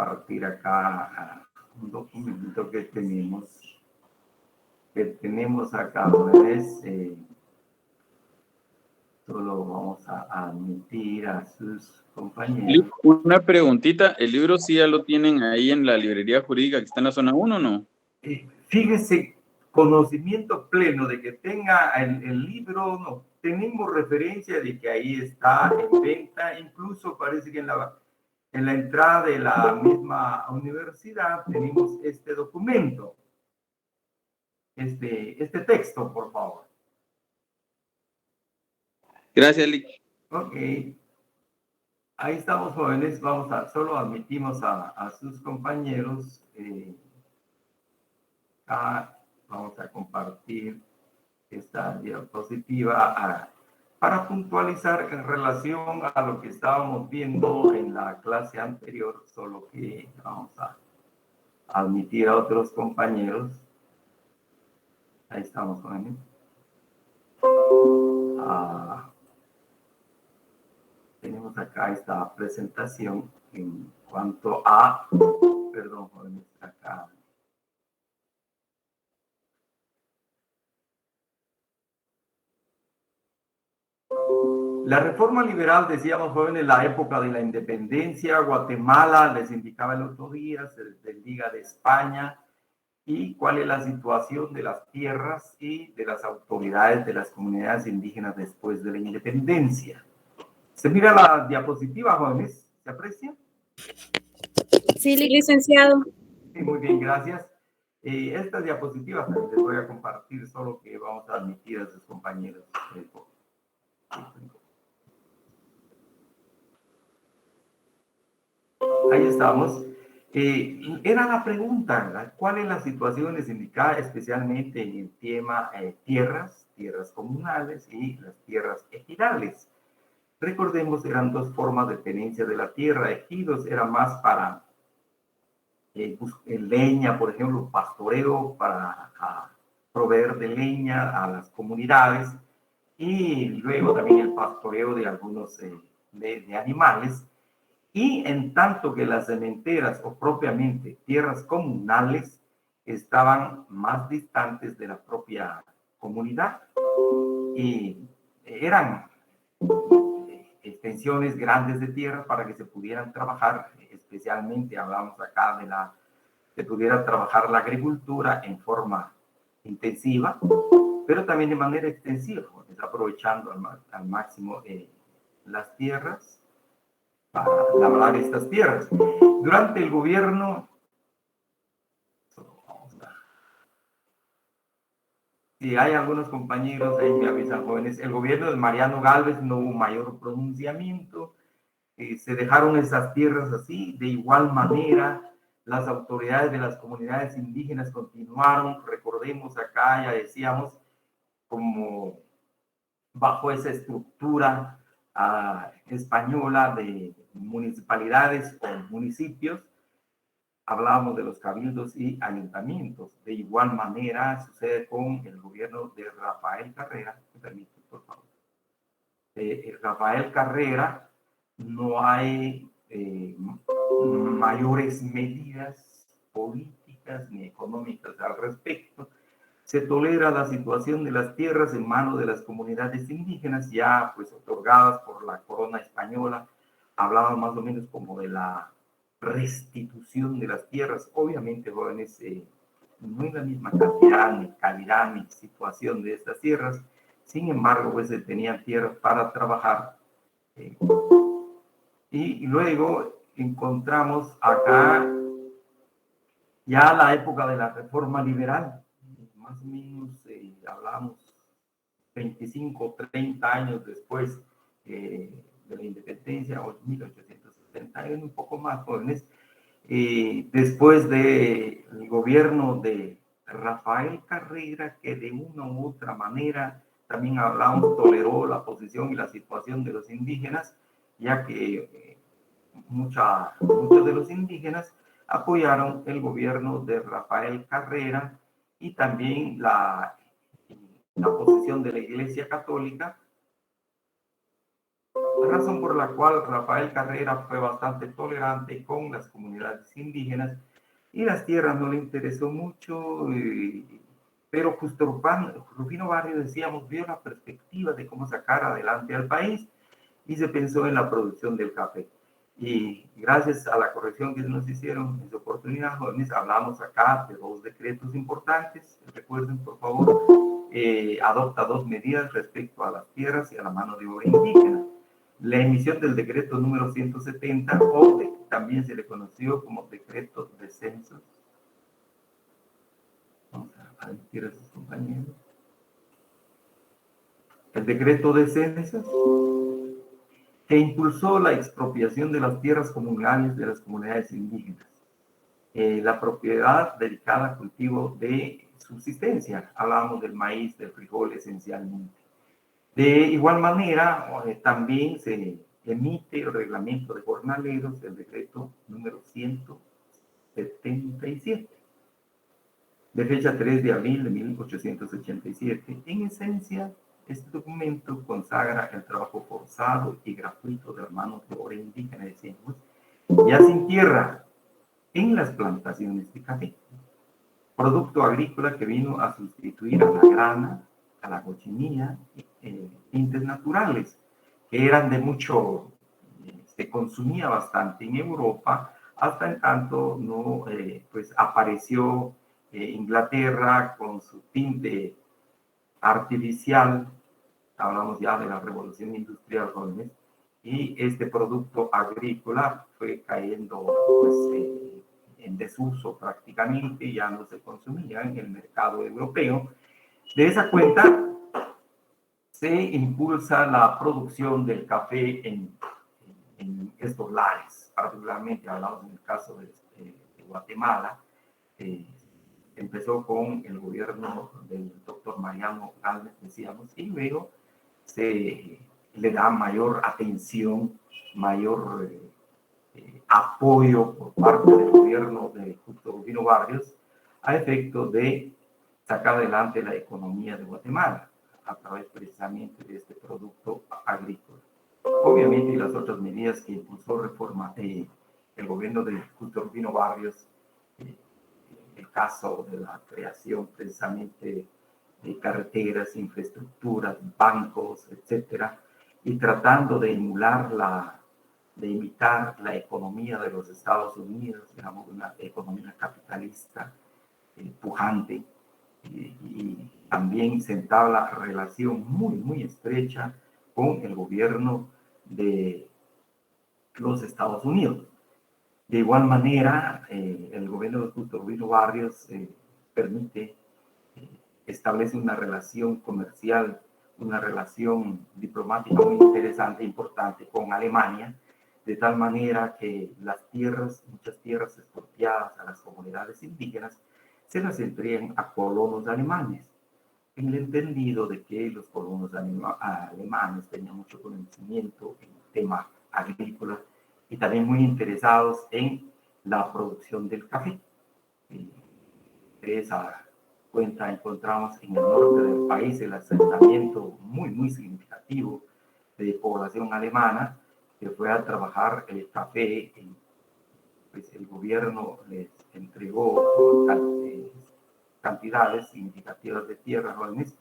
compartir acá un documento que tenemos acá, jóvenes. Solo vamos a admitir a sus compañeros. Una preguntita, ¿el libro sí ya lo tienen ahí en la librería jurídica que está en la zona 1 o no? Fíjese, conocimiento pleno de que tenga el libro, no. Tenemos referencia de que ahí está en venta, incluso parece que en la entrada de la misma universidad tenemos este documento, este texto, por favor. Gracias, Lick. Ok. Ahí estamos, jóvenes. Solo admitimos a sus compañeros. Vamos a compartir esta diapositiva para puntualizar en relación a lo que estábamos viendo en la clase anterior, solo que vamos a admitir a otros compañeros. Ahí estamos, jóvenes. Tenemos acá esta presentación en cuanto a, perdón, jóvenes, acá. La reforma liberal, decíamos, jóvenes, en la época de la independencia, Guatemala, les indicaba el otro día, se Liga de España, y cuál es la situación de las tierras y de las autoridades de las comunidades indígenas después de la independencia. ¿Se mira la diapositiva, jóvenes? ¿Se aprecia? Sí, licenciado. Sí, muy bien, gracias. Estas diapositivas también les voy a compartir, solo que vamos a admitir a sus compañeros. Ahí estamos. Era la pregunta, ¿cuál es la situación indicada especialmente en el tema tierras comunales y las tierras ejidales? Recordemos, eran dos formas de tenencia de la tierra. Ejidos era más para leña, por ejemplo, pastoreo para proveer de leña a las comunidades, y luego también el pastoreo de algunos de animales. Y en tanto que las cementeras o propiamente tierras comunales estaban más distantes de la propia comunidad y eran extensiones grandes de tierra para que se pudieran trabajar, especialmente hablamos acá de se pudiera trabajar la agricultura en forma intensiva, pero también de manera extensiva, aprovechando al máximo las tierras para labrar estas tierras. Durante el gobierno, si hay algunos compañeros ahí me avisan, jóvenes, el gobierno de Mariano Gálvez no hubo mayor pronunciamiento, se dejaron esas tierras así. De igual manera, las autoridades de las comunidades indígenas continuaron, recordemos acá, ya decíamos, como bajo esa estructura española de municipalidades o municipios, hablábamos de los cabildos y ayuntamientos. De igual manera sucede con el gobierno de Rafael Carrera. ¿Me permite, por favor? Rafael Carrera, no hay mayores medidas políticas ni económicas al respecto. Se tolera la situación de las tierras en manos de las comunidades indígenas, ya pues otorgadas por la corona española. Hablaban más o menos como de la restitución de las tierras. Obviamente, jóvenes, no es la misma cantidad, ni calidad, ni situación de estas tierras. Sin embargo, pues se tenían tierras para trabajar. Y luego encontramos acá ya la época de la reforma liberal. Más o menos hablamos 25, 30 años después de la independencia, o 1870, un poco más jóvenes, después del gobierno de Rafael Carrera, que de una u otra manera, también hablamos, toleró la posición y la situación de los indígenas, ya que muchos de los indígenas apoyaron el gobierno de Rafael Carrera, y también la posición de la Iglesia Católica razón por la cual Rafael Carrera fue bastante tolerante con las comunidades indígenas y las tierras no le interesó mucho, pero justo Rufino Barrios, decíamos, vio la perspectiva de cómo sacar adelante al país y se pensó en la producción del café. Y gracias a la corrección que nos hicieron en su oportunidad, jóvenes, hablamos acá de 2 decretos importantes. Recuerden, por favor, adopta 2 medidas respecto a las tierras y a la mano de obra indígena. La emisión del decreto número 170, también se le conoció como decreto de censos. Vamos a admitir a sus compañeros. El decreto de censos que impulsó la expropiación de las tierras comunales de las comunidades indígenas. La propiedad dedicada al cultivo de subsistencia. Hablábamos del maíz, del frijol esencialmente. De igual manera, también se emite el reglamento de jornaleros, el decreto número 177, de fecha 3 de abril de 1887. En esencia, este documento consagra el trabajo forzado y gratuito de hermanos de obra indígena, decíamos, ya sin tierra, en las plantaciones de café, producto agrícola que vino a sustituir a la grana, a la cochinilla, tintes naturales, que eran de mucho, se consumía bastante en Europa, hasta en tanto no, pues apareció Inglaterra con su tinte artificial, hablamos ya de la revolución industrial, jóvenes, y este producto agrícola fue cayendo pues, en desuso prácticamente, ya no se consumía en el mercado europeo. De esa cuenta se impulsa la producción del café en estos lares, particularmente hablamos en el caso de Guatemala. Empezó con el gobierno del doctor Mariano Galvez, decíamos, y luego se le da mayor atención, mayor apoyo por parte del gobierno de Justo Rufino Barrios a efecto de sacar adelante la economía de Guatemala a través precisamente de este producto agrícola. Obviamente, y las otras medidas que impulsó reforma el gobierno de Justo Rufino Barrios, el caso de la creación precisamente de carreteras, infraestructuras, bancos, etcétera, y tratando de imitar la economía de los Estados Unidos, digamos, una economía capitalista pujante, y también se entabla relación muy, muy estrecha con el gobierno de los Estados Unidos. De igual manera, el gobierno de Justo Rufino Barrios establece una relación comercial, una relación diplomática muy interesante, importante con Alemania, de tal manera que las tierras, muchas tierras expropiadas a las comunidades indígenas, se las entregan a colonos alemanes, en el entendido de que los colonos alemanes tenían mucho conocimiento en el tema agrícola y también muy interesados en la producción del café. De esa cuenta encontramos en el norte del país el asentamiento muy, muy significativo de población alemana que fue a trabajar el café. Pues el gobierno les entregó cantidades significativas de tierra, jóvenes,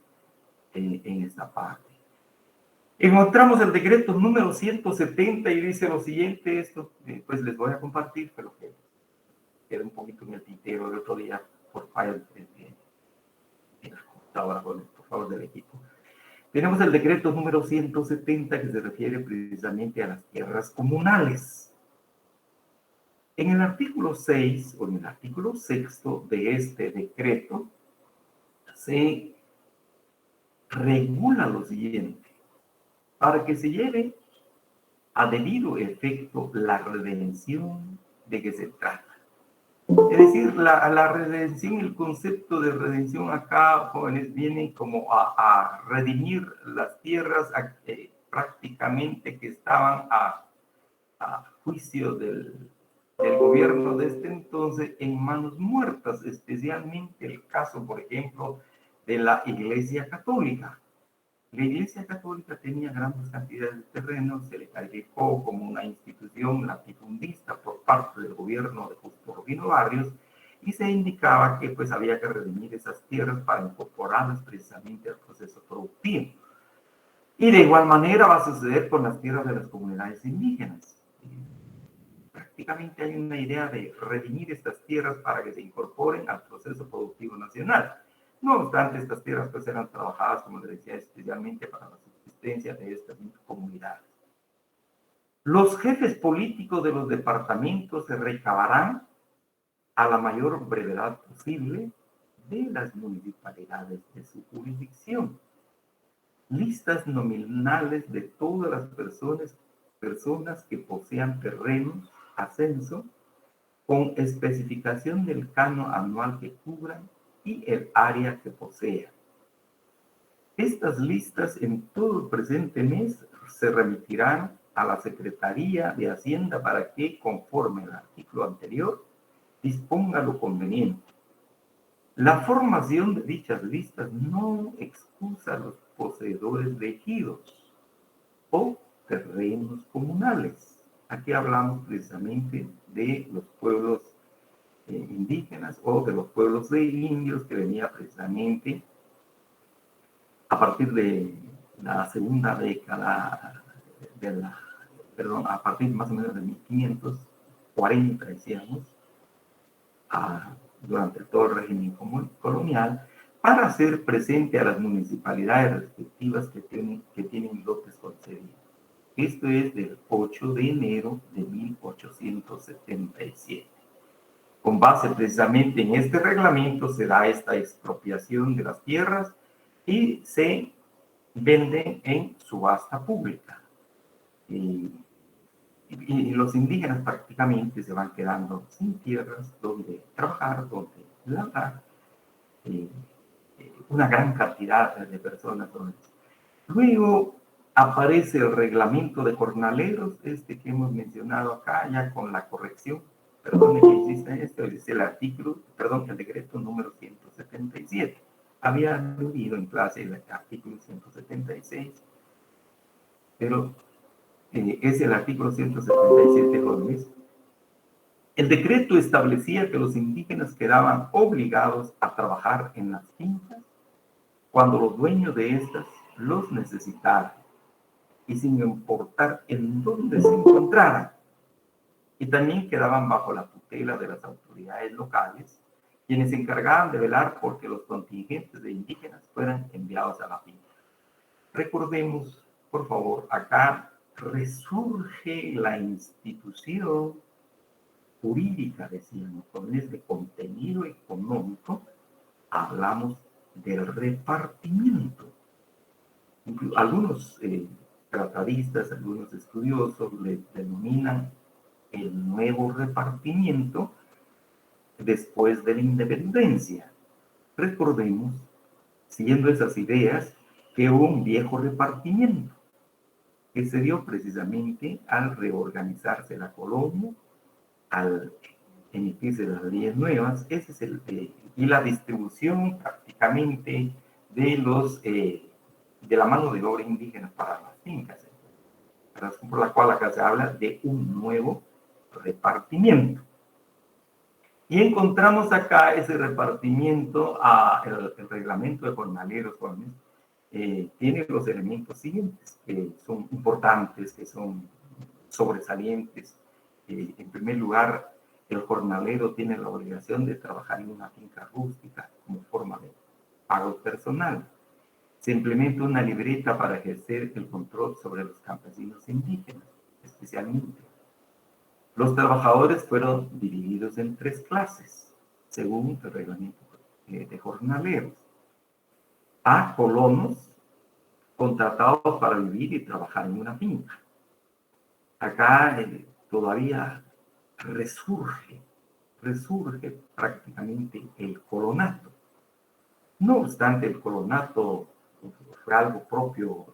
en esta parte. Encontramos el decreto número 170 y dice lo siguiente, esto pues les voy a compartir, pero que queda un poquito en el tintero el otro día por falla en la computadora, por favor, del equipo. Tenemos el decreto número 170 que se refiere precisamente a las tierras comunales. En el artículo 6 o en el artículo 6 de este decreto se regula lo siguiente: para que se lleve a debido efecto la redención de que se trata. Es decir, la redención, el concepto de redención acá, jóvenes, viene como a redimir las tierras prácticamente que estaban a juicio del gobierno de este entonces en manos muertas, especialmente el caso, por ejemplo, de la Iglesia Católica. La Iglesia Católica tenía grandes cantidades de terreno, se le calificó como una institución latifundista por parte del gobierno de Justo Rufino Barrios, y se indicaba que pues había que redimir esas tierras para incorporarlas precisamente al proceso productivo. Y de igual manera va a suceder con las tierras de las comunidades indígenas. Prácticamente hay una idea de redimir estas tierras para que se incorporen al proceso productivo nacional. No obstante, estas tierras pues eran trabajadas, como les decía, especialmente para la subsistencia de estas comunidades. Los jefes políticos de los departamentos se recabarán a la mayor brevedad posible de las municipalidades de su jurisdicción. Listas nominales de todas las personas que posean terrenos a censo, con especificación del canon anual que cubran y el área que posean. Estas listas en todo el presente mes se remitirán a la Secretaría de Hacienda para que, conforme al artículo anterior, disponga lo conveniente. La formación de dichas listas no excusa a los poseedores de ejidos o terrenos comunales. Aquí hablamos precisamente de los pueblos indígenas o de los pueblos de indios que venía precisamente a partir de la segunda década a partir más o menos de 1540, decíamos, durante todo el régimen colonial, para hacer presente a las municipalidades respectivas que tienen lotes concedidos. Esto es del 8 de enero de 1877. Con base precisamente en este reglamento se da esta expropiación de las tierras y se venden en subasta pública. Y los indígenas prácticamente se van quedando sin tierras donde trabajar, donde labrar, una gran cantidad de personas. Luego aparece el reglamento de jornaleros, que hemos mencionado acá, ya con la corrección, perdón, que existe es el el decreto número 177. Había leído en clase el artículo 176, pero es el artículo 177 lo mismo. El decreto establecía que los indígenas quedaban obligados a trabajar en las fincas cuando los dueños de estas los necesitaran y sin importar en dónde se encontraran. Y también quedaban bajo la tutela de las autoridades locales, quienes se encargaban de velar porque los contingentes de indígenas fueran enviados a la finca. Recordemos, por favor, acá resurge la institución jurídica, decíamos, con este contenido económico, hablamos del repartimiento. Algunos tratadistas, algunos estudiosos le denominan el nuevo repartimiento después de la independencia. Recordemos, siguiendo esas ideas, que hubo un viejo repartimiento que se dio precisamente al reorganizarse la colonia, al emitirse las leyes nuevas. Ese es y la distribución prácticamente de la mano de obra indígena para las fincas, razón por la cual acá se habla de un nuevo repartimiento. Y encontramos acá ese repartimiento, el reglamento de jornaleros, tiene los elementos siguientes, que son importantes, que son sobresalientes. En primer lugar, el jornalero tiene la obligación de trabajar en una finca rústica como forma de pago personal. Se implementa una libreta para ejercer el control sobre los campesinos indígenas, especialmente. Los trabajadores fueron divididos en 3 clases, según el reglamento de jornaleros. A, colonos, contratados para vivir y trabajar en una finca. Acá todavía resurge prácticamente el colonato. No obstante, el colonato fue algo propio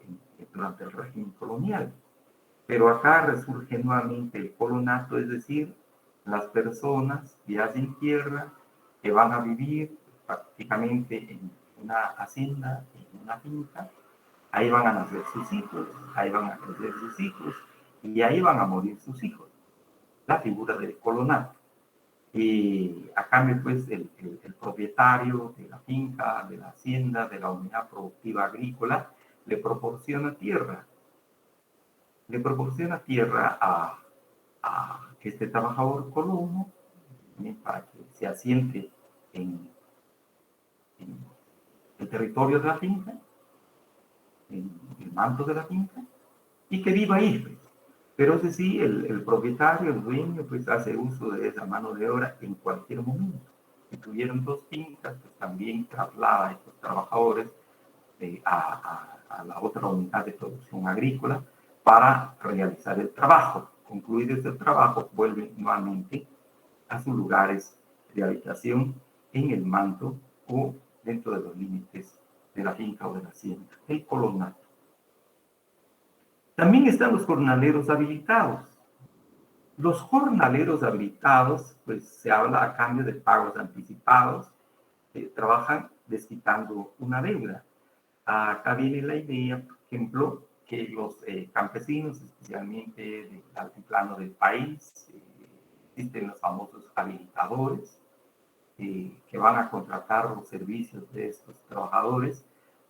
durante el régimen colonial, pero acá resurge nuevamente el colonato, es decir, las personas que hacen tierra, que van a vivir prácticamente en una hacienda, en una finca. Ahí van a nacer sus hijos, ahí van a crecer sus hijos, y ahí van a morir sus hijos. La figura del colonato. Y a cambio, pues, el propietario de la finca, de la hacienda, de la unidad productiva agrícola, le proporciona tierra. Le proporciona tierra a este trabajador colono para que se asiente en el territorio de la finca, en el manto de la finca, y que viva ahí. Pues. Pero ese sí, el propietario, el dueño, pues hace uso de esa mano de obra en cualquier momento. Si tuvieron 2 fincas, pues también traslada a estos trabajadores a la otra unidad de producción agrícola para realizar el trabajo. Concluido este trabajo, vuelven nuevamente a sus lugares de habitación en el manto o dentro de los límites de la finca o de la hacienda, el colonato. También están los jornaleros habilitados. Los jornaleros habilitados, pues se habla a cambio de pagos anticipados, trabajan desquitando una deuda. Acá viene la idea, por ejemplo, que los campesinos, especialmente del altiplano del país, existen los famosos habilitadores, que van a contratar los servicios de estos trabajadores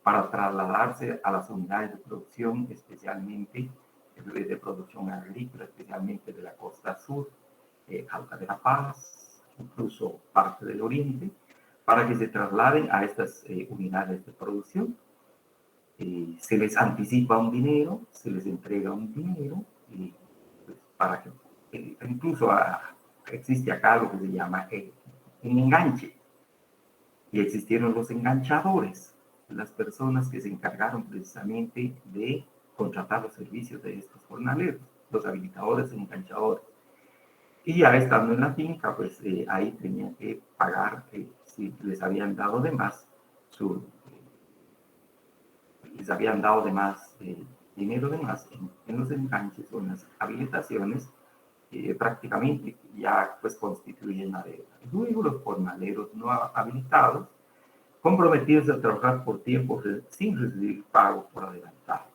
para trasladarse a las unidades de producción, especialmente de producción agrícola, especialmente de la costa sur, Alta de la Paz, incluso parte del oriente, para que se trasladen a estas unidades de producción. Se les anticipa un dinero, se les entrega un dinero, pues, para que incluso existe acá lo que se llama un enganche. Y existieron los enganchadores, las personas que se encargaron precisamente de contratar los servicios de estos jornaleros, los habilitadores y enganchadores. Y ya estando en la finca, pues ahí tenían que pagar, si les habían dado de más, les habían dado de más dinero de más en los enganches o en las habilitaciones, prácticamente ya pues constituyen la deuda. Luego los jornaleros no habilitados, comprometidos a trabajar por tiempo sin recibir pago por adelantado.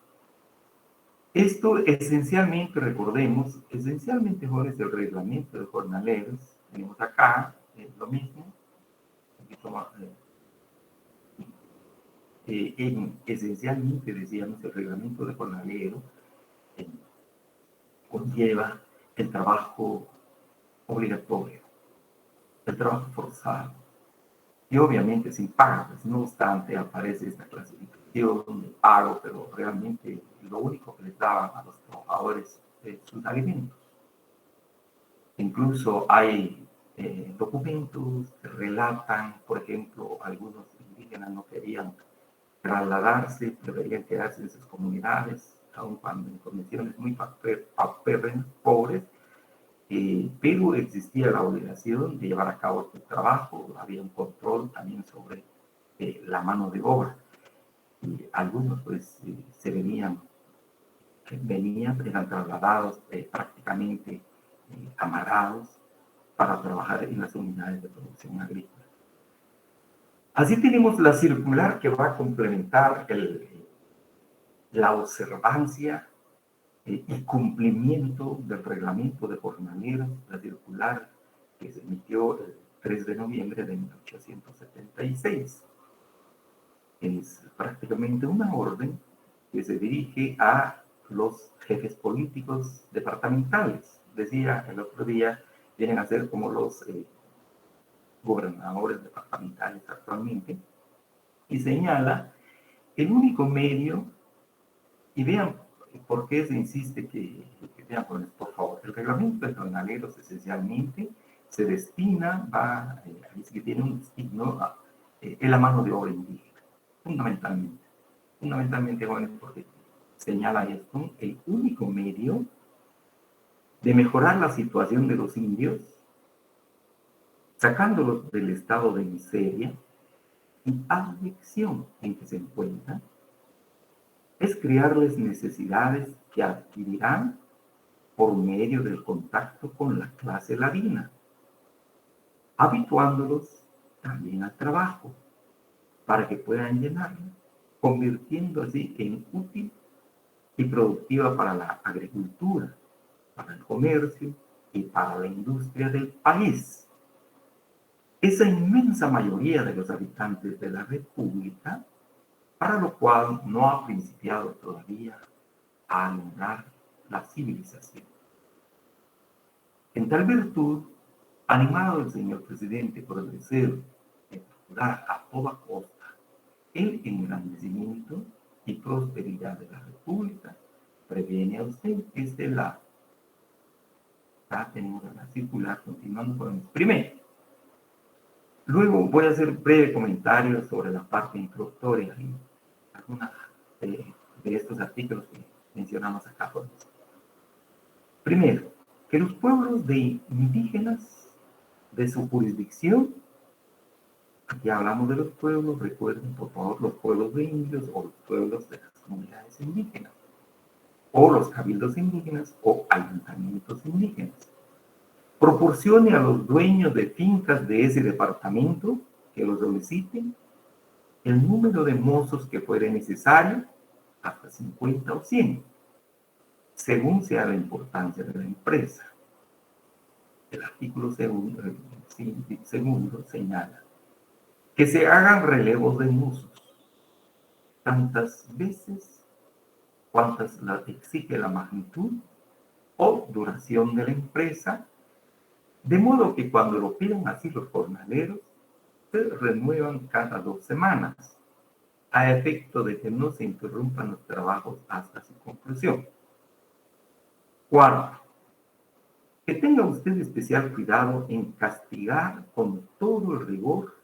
Esto esencialmente, recordemos, esencialmente, jóvenes, el reglamento de jornaleros, tenemos acá lo mismo, un poquito más, esencialmente, decíamos, el reglamento de jornalero conlleva el trabajo obligatorio, el trabajo forzado, y obviamente sin pago. Pues, no obstante, aparece esta clasificación de pago, pero realmente lo único que les daban a los trabajadores sus alimentos. Incluso hay documentos que relatan, por ejemplo, algunos indígenas no querían trasladarse, deberían quedarse en sus comunidades, aun cuando en condiciones muy pobres, pero existía la obligación de llevar a cabo este trabajo, había un control también sobre la mano de obra. Y algunos pues eran trasladados prácticamente amarrados para trabajar en las unidades de producción agrícola. Así tenemos la circular que va a complementar la observancia y cumplimiento del reglamento de jornaleros, la circular que se emitió el 3 de noviembre de 1876. Es prácticamente una orden que se dirige a los jefes políticos departamentales. Decía el otro día, vienen a ser como los gobernadores departamentales actualmente, y señala el único medio, y vean por qué se insiste que vean con esto, por favor, el reglamento de jornaleros esencialmente se destina, que tiene un destino en la mano de obra indígena, fundamentalmente, jóvenes, porque señala esto, el único medio de mejorar la situación de los indios, sacándolos del estado de miseria y aflicción en que se encuentran, es crearles necesidades que adquirirán por medio del contacto con la clase ladina, habituándolos también al trabajo, para que puedan llenarlo convirtiendo así en útil y productiva para la agricultura, para el comercio y para la industria del país. Esa inmensa mayoría de los habitantes de la República, para lo cual no ha principiado todavía a alumbrar la civilización. En tal virtud, animado el señor presidente por el deseo de procurar a toda costa el engrandecimiento y prosperidad de la República, previene a usted este lado. Acá tenemos la circular, continuando con el primero. Luego voy a hacer breve comentario sobre la parte introductoria y algunas de estos artículos que mencionamos acá. Primero, que los pueblos de indígenas de su jurisdicción, aquí hablamos de los pueblos, recuerden por favor los pueblos de indios o los pueblos de las comunidades indígenas, o los cabildos indígenas o ayuntamientos indígenas, proporcione a los dueños de fincas de ese departamento que lo soliciten el número de mozos que fuere necesario, hasta 50 o 100, según sea la importancia de la empresa. El artículo segundo señala que se hagan relevos de mozos tantas veces cuantas exige la magnitud o duración de la empresa, de modo que cuando lo pidan así los jornaleros, se renuevan cada 2 semanas, a efecto de que no se interrumpan los trabajos hasta su conclusión. Cuarto, que tenga usted especial cuidado en castigar con todo el rigor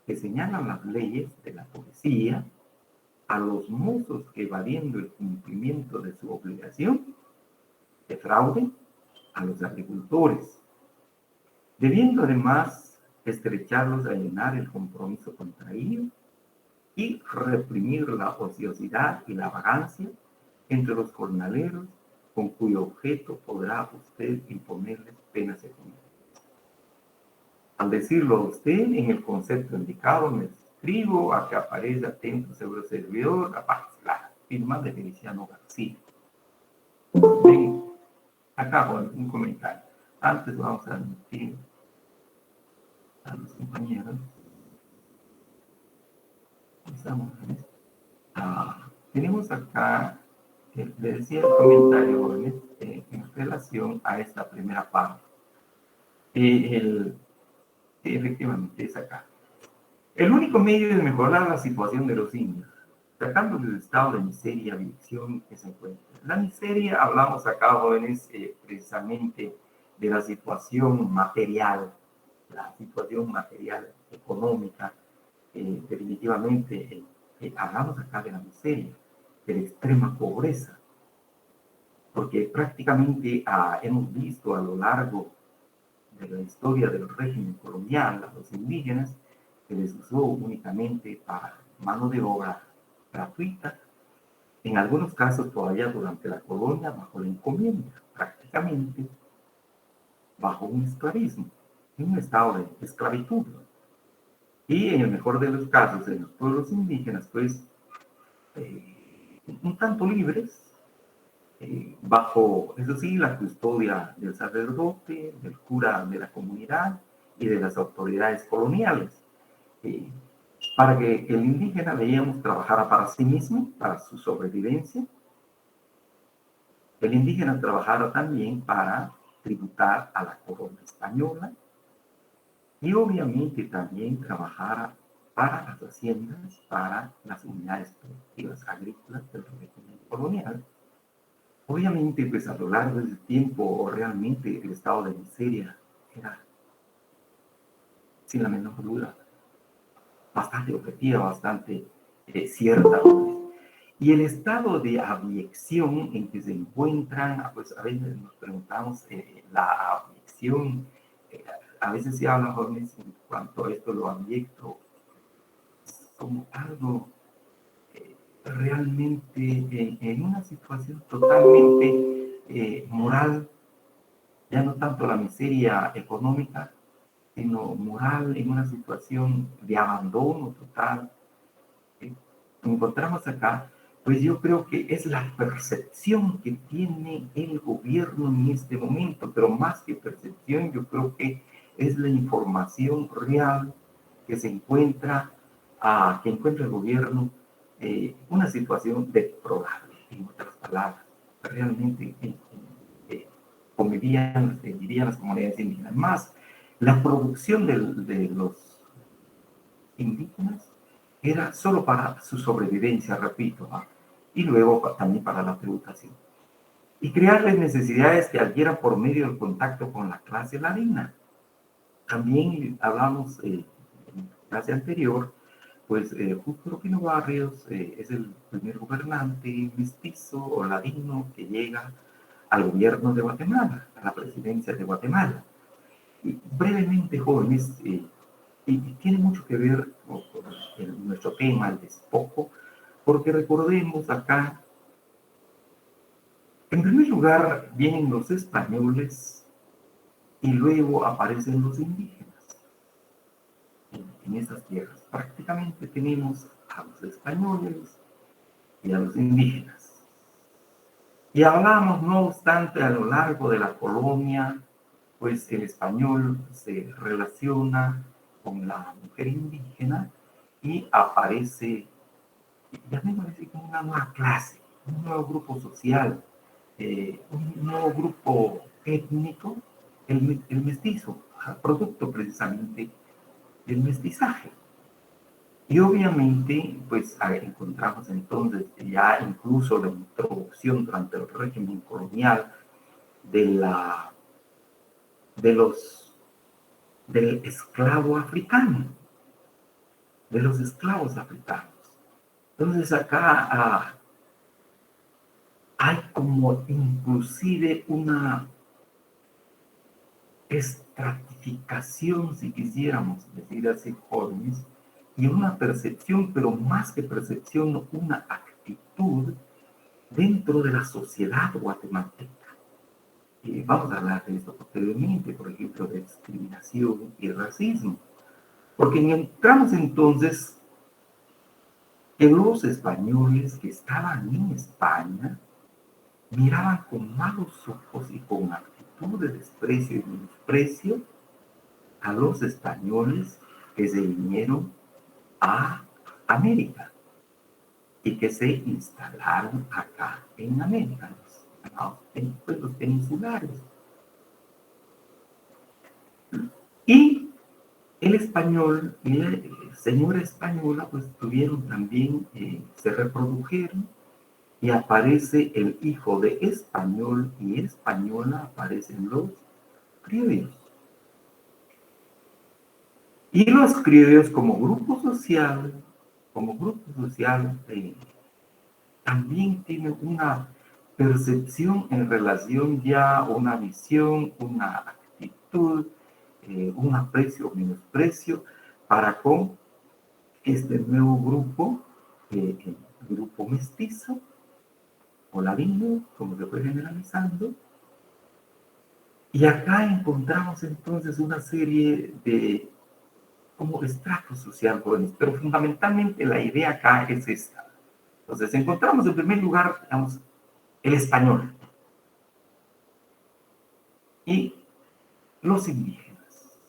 que señalan las leyes de la policía a los mozos que, evadiendo el cumplimiento de su obligación, defrauden a los agricultores, debiendo además estrecharlos a llenar el compromiso contraído y reprimir la ociosidad y la vagancia entre los jornaleros, con cuyo objeto podrá usted imponerles penas económicas. Al decirlo a usted, en el concepto indicado, me escribo a que aparece atento seguro servidor, la firma de Feliciano García. Bien, acá un comentario. Antes vamos a admitir a los compañeros. Tenemos acá, le decía el comentario, jóvenes, en relación a esta primera parte. Efectivamente es acá. El único medio de mejorar la situación de los indios, sacándoles del estado de miseria y aflicción que se encuentra. La miseria, hablamos acá, jóvenes, precisamente de la situación material, económica, definitivamente, hablamos acá de la miseria, de la extrema pobreza, porque prácticamente hemos visto a lo largo de la historia del régimen colonial a los indígenas que les usó únicamente para mano de obra gratuita, en algunos casos todavía durante la colonia bajo la encomienda, prácticamente bajo un esclavismo, en un estado de esclavitud. Y en el mejor de los casos, en los pueblos indígenas, pues, un tanto libres, bajo, eso sí, la custodia del sacerdote, del cura de la comunidad y de las autoridades coloniales, para que el indígena, veíamos, trabajara para sí mismo, para su sobrevivencia. El indígena trabajara también para tributar a la corona española y obviamente también trabajara para las haciendas, para las unidades productivas agrícolas del régimen colonial. Obviamente, pues a lo largo del tiempo, realmente el estado de miseria era, sin la menor duda, bastante objetiva, bastante cierta. Y el estado de abyección en que se encuentran, pues a veces nos preguntamos, la abyección, a veces se habla, jóvenes, en cuanto a esto, lo abyecto, como algo realmente en una situación totalmente moral, ya no tanto la miseria económica, sino moral, en una situación de abandono total, encontramos acá, pues yo creo que es la percepción que tiene el gobierno en este momento, pero más que percepción, yo creo que es la información real que se encuentra, que encuentra el gobierno, una situación deplorable, en otras palabras. Realmente vivían las comunidades indígenas. Más, la producción de los indígenas era solo para su sobrevivencia, repito, y luego también para la tributación. Y crearles necesidades que adquieran por medio del contacto con la clase ladina. También hablamos en la clase anterior, pues Justo Rufino Barrios es el primer gobernante mestizo o ladino que llega al gobierno de Guatemala, a la presidencia de Guatemala. Y brevemente, jóvenes, y tiene mucho que ver con nuestro tema, el despojo, porque recordemos acá, en primer lugar vienen los españoles y luego aparecen los indígenas en esas tierras. Prácticamente tenemos a los españoles y a los indígenas. Y hablamos, no obstante, a lo largo de la colonia, pues el español se relaciona con la mujer indígena y aparece, llamémoslo así, como una nueva clase, un nuevo grupo social, un nuevo grupo étnico, el mestizo, producto precisamente del mestizaje. Y obviamente, pues encontramos entonces ya incluso la introducción durante el régimen colonial del esclavo africano, de los esclavos africanos. Entonces acá hay como inclusive una estratificación, si quisiéramos decir así, jóvenes, y una percepción, pero más que percepción, una actitud dentro de la sociedad guatemalteca. Vamos a hablar de esto posteriormente, por ejemplo, de discriminación y racismo. Porque encontramos entonces que los españoles que estaban en España miraban con malos ojos y con actitud de desprecio y menosprecio a los españoles que se vinieron a América y que se instalaron acá en América, en pueblos peninsulares. Y el español y la señora española pues tuvieron también, se reprodujeron y aparece el hijo de español y española, aparecen los criollos. Y los criollos como grupo social, también tienen una percepción en relación ya, una visión, una actitud, un aprecio o menosprecio para con este nuevo grupo, el grupo mestizo o ladino, como se fue generalizando. Y acá encontramos entonces una serie de como estratos sociales, pero fundamentalmente la idea acá es esta. Entonces encontramos en primer lugar, digamos, el español y los indígenas.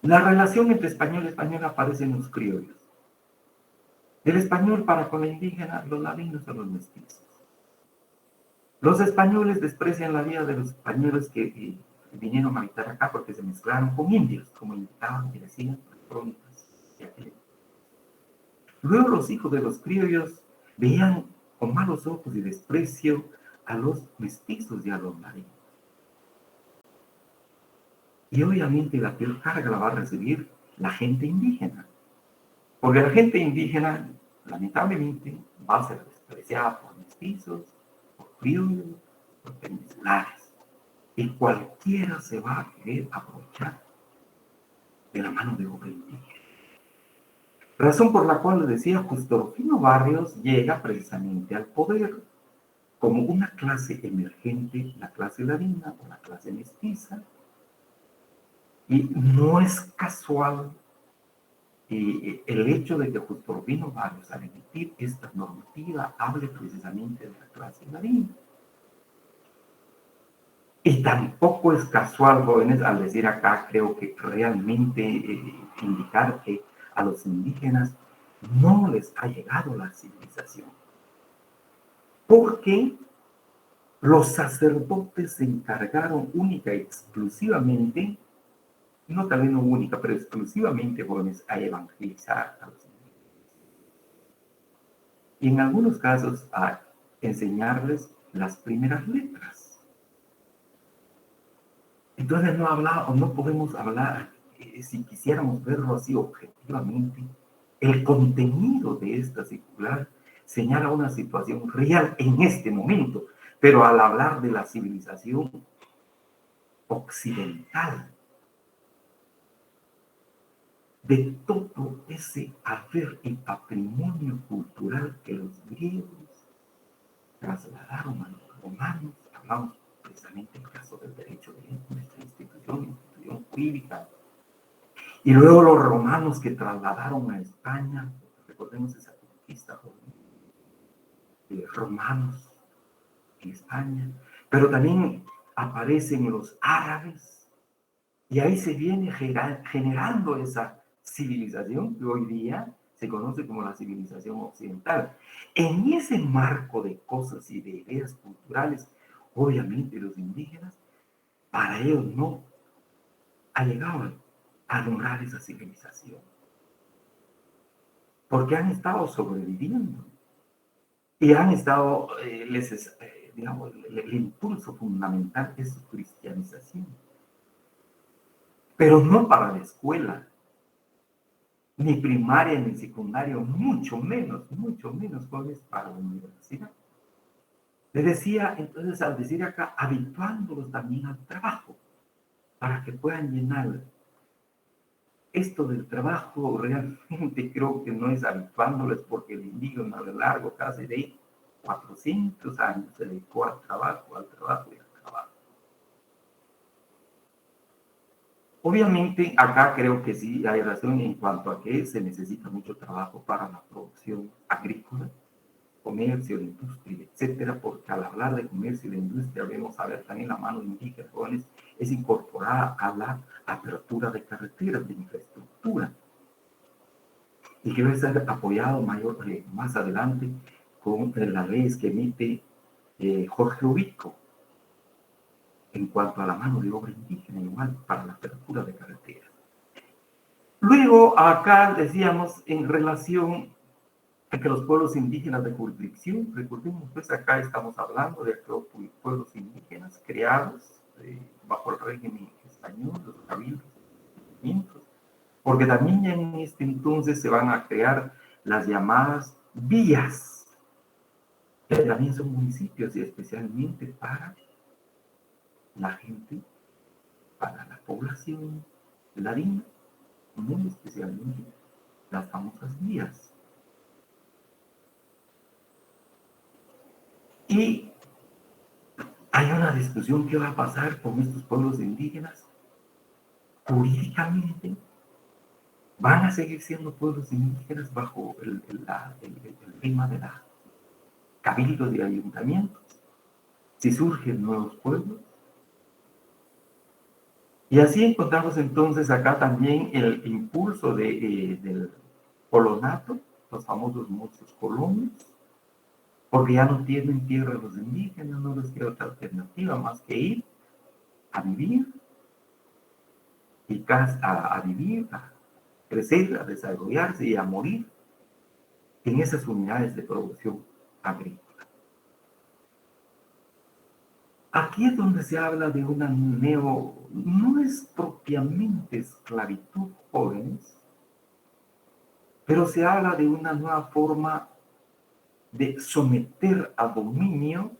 La relación entre español y español aparece en los criollos. Del español para con la indígena, los ladinos o los mestizos. Los españoles desprecian la vida de los españoles que vinieron a habitar acá porque se mezclaron con indios, como indicaban y decían las crónicas. Luego los hijos de los criollos veían con malos ojos y desprecio a los mestizos y a los ladinos. Y obviamente la peor carga la va a recibir la gente indígena. Porque la gente indígena, lamentablemente, va a ser despreciada por mestizos, por criollos, por peninsulares. Y cualquiera se va a querer aprovechar de la mano de obra indígena. Razón por la cual, les decía, Justo Rufino Barrios llega precisamente al poder como una clase emergente, la clase ladina o la clase mestiza. Y no es casual Y el hecho de que Justo Rufino Barrios, al emitir esta normativa, hable precisamente de la clase marina. Y tampoco es casual, jóvenes, al decir acá, creo que realmente indicar que a los indígenas no les ha llegado la civilización. Porque los sacerdotes se encargaron única y exclusivamente, no tal vez no única, pero exclusivamente, jóvenes, a evangelizar a los indígenas. Y en algunos casos a enseñarles las primeras letras. Entonces no podemos hablar, si quisiéramos verlo así objetivamente, el contenido de esta circular señala una situación real en este momento, pero al hablar de la civilización occidental, de todo ese haber y patrimonio cultural que los griegos trasladaron a los romanos, hablamos precisamente del caso del derecho de nuestra institución jurídica, y luego los romanos que trasladaron a España, recordemos esa conquista de romanos en España, pero también aparecen los árabes, y ahí se viene generando esa civilización que hoy día se conoce como la civilización occidental. En ese marco de cosas y de ideas culturales, obviamente los indígenas, para ellos no ha llegado a lograr esa civilización. Porque han estado sobreviviendo y han estado, digamos, el impulso fundamental es su cristianización. Pero no para la escuela, ni primaria, ni secundaria, mucho menos jóvenes para la universidad. Les decía, entonces, al decir acá, habituándolos también al trabajo, para que puedan llenar. Esto del trabajo realmente creo que no es habituándoles, porque el indígena a lo largo casi de 400 años se dedicó al trabajo y al trabajo. Obviamente acá creo que sí hay razón en cuanto a que se necesita mucho trabajo para la producción agrícola, comercio, industria, etcétera, porque al hablar de comercio y de industria vemos a ver también la mano indígena, jóvenes, es incorporada a la apertura de carreteras, de infraestructura, y que va a ser apoyado más adelante con las leyes que emite Jorge Ubico en cuanto a la mano de obra indígena, igual para la apertura de carreteras. Luego acá decíamos en relación a que los pueblos indígenas de jurisdicción, recordemos, pues acá estamos hablando de aquellos pueblos indígenas creados bajo el régimen español, los cabildos, porque también ya en este entonces se van a crear las llamadas vías, que también son municipios y especialmente para la gente, para la población ladina, muy especialmente las famosas vías. Y hay una discusión que va a pasar con estos pueblos indígenas. Jurídicamente van a seguir siendo pueblos indígenas bajo el tema de la cabildos y ayuntamientos, si surgen nuevos pueblos. Y así encontramos entonces acá también el impulso del colonato, los famosos muchos colonos, porque ya no tienen tierra los indígenas, no les queda otra alternativa más que ir a vivir, y a vivir, a crecer, a desarrollarse y a morir en esas unidades de producción agrícola. Aquí es donde se habla de una no es propiamente esclavitud, jóvenes, pero se habla de una nueva forma de someter a dominio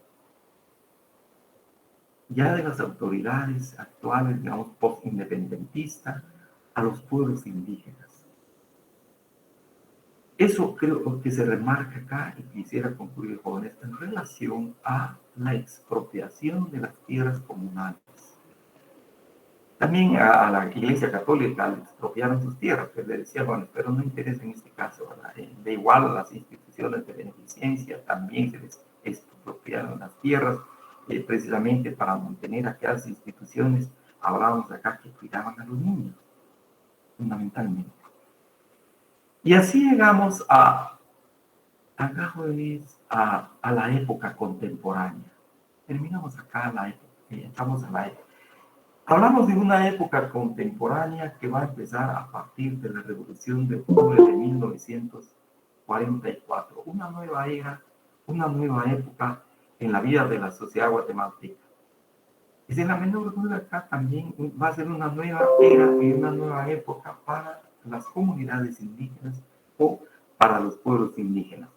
ya de las autoridades actuales, digamos, post-independentistas, a los pueblos indígenas. Eso creo que se remarca acá, y quisiera concluir, jóvenes, en relación a la expropiación de las tierras comunales. También a la Iglesia Católica le expropiaron sus tierras, que le decía, bueno, pero no interesa en este caso, ¿verdad? De igual a las instituciones de beneficencia también se les expropiaron las tierras, precisamente para mantener aquellas instituciones, hablábamos acá, que cuidaban a los niños, fundamentalmente. Y así llegamos acá, jóvenes, a la época contemporánea. Terminamos acá la época, estamos a la época. Hablamos de una época contemporánea que va a empezar a partir de la Revolución de Octubre de 1944. Una nueva era, una nueva época en la vida de la sociedad guatemalteca. Y sin la menor duda acá también va a ser una nueva era y una nueva época para las comunidades indígenas o para los pueblos indígenas.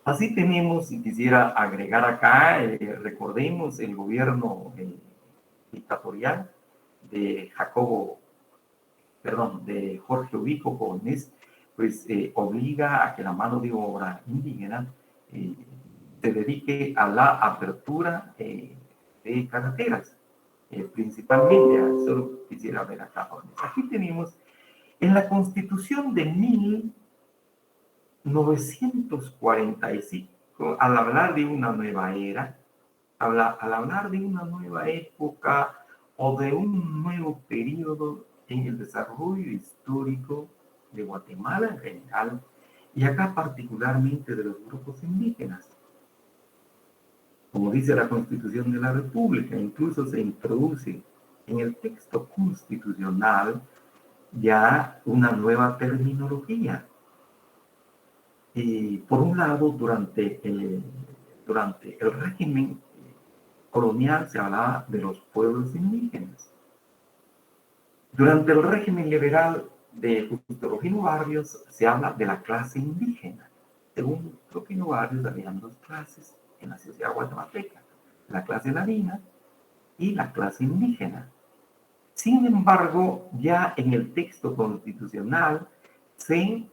Así tenemos, y quisiera agregar acá, recordemos el gobierno dictatorial de de Jorge Ubico Gómez, pues obliga a que la mano de obra indígena se dedique a la apertura de carreteras, principalmente. Solo quisiera ver acá. Aquí tenemos en la Constitución de 1945, al hablar de una nueva era, al hablar de una nueva época o de un nuevo periodo en el desarrollo histórico de Guatemala en general, y acá particularmente de los grupos indígenas. Como dice la Constitución de la República, incluso se introduce en el texto constitucional ya una nueva terminología. Por un lado, durante el régimen colonial se hablaba de los pueblos indígenas. Durante el régimen liberal de Justo Rufino Barrios se habla de la clase indígena. Según Rufino Barrios habían dos clases en la sociedad guatemalteca, la clase ladina y la clase indígena. Sin embargo, ya en el texto constitucional se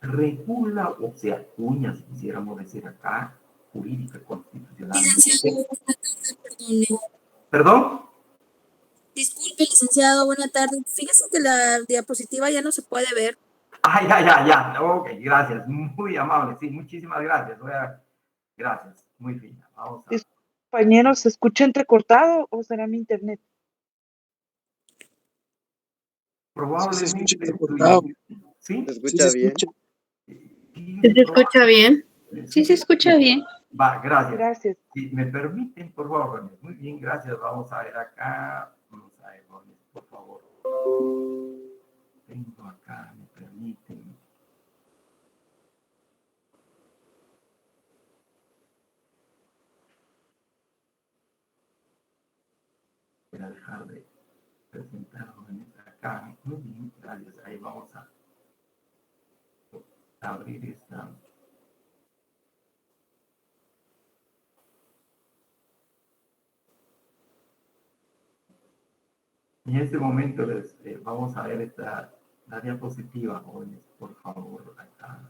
regula o se acuña, si quisiéramos decir acá, jurídica constitucional. Licenciado, buenas tardes, perdone. ¿Perdón? Disculpe, licenciado, buena tarde. Fíjese que la diapositiva ya no se puede ver. Ya. Ok, gracias. Muy amable. Sí, muchísimas gracias. Gracias. Muy fina. Vamos a... Compañeros, ¿se escucha entrecortado o será mi internet? Probablemente. Sí, se escucha cortado. ¿Sí? ¿Se escucha bien? ¿Se escucha bien? Sí, se escucha bien. Va, gracias. Gracias. Si me permiten, por favor, muy bien, gracias. Vamos a ver acá. Vamos a ver, por favor. Tengo acá, me permiten. Voy a dejar de presentar acá. Muy bien, gracias. Ahí vamos a abrir esta. En este momento vamos a ver la diapositiva, jóvenes, por favor, acá.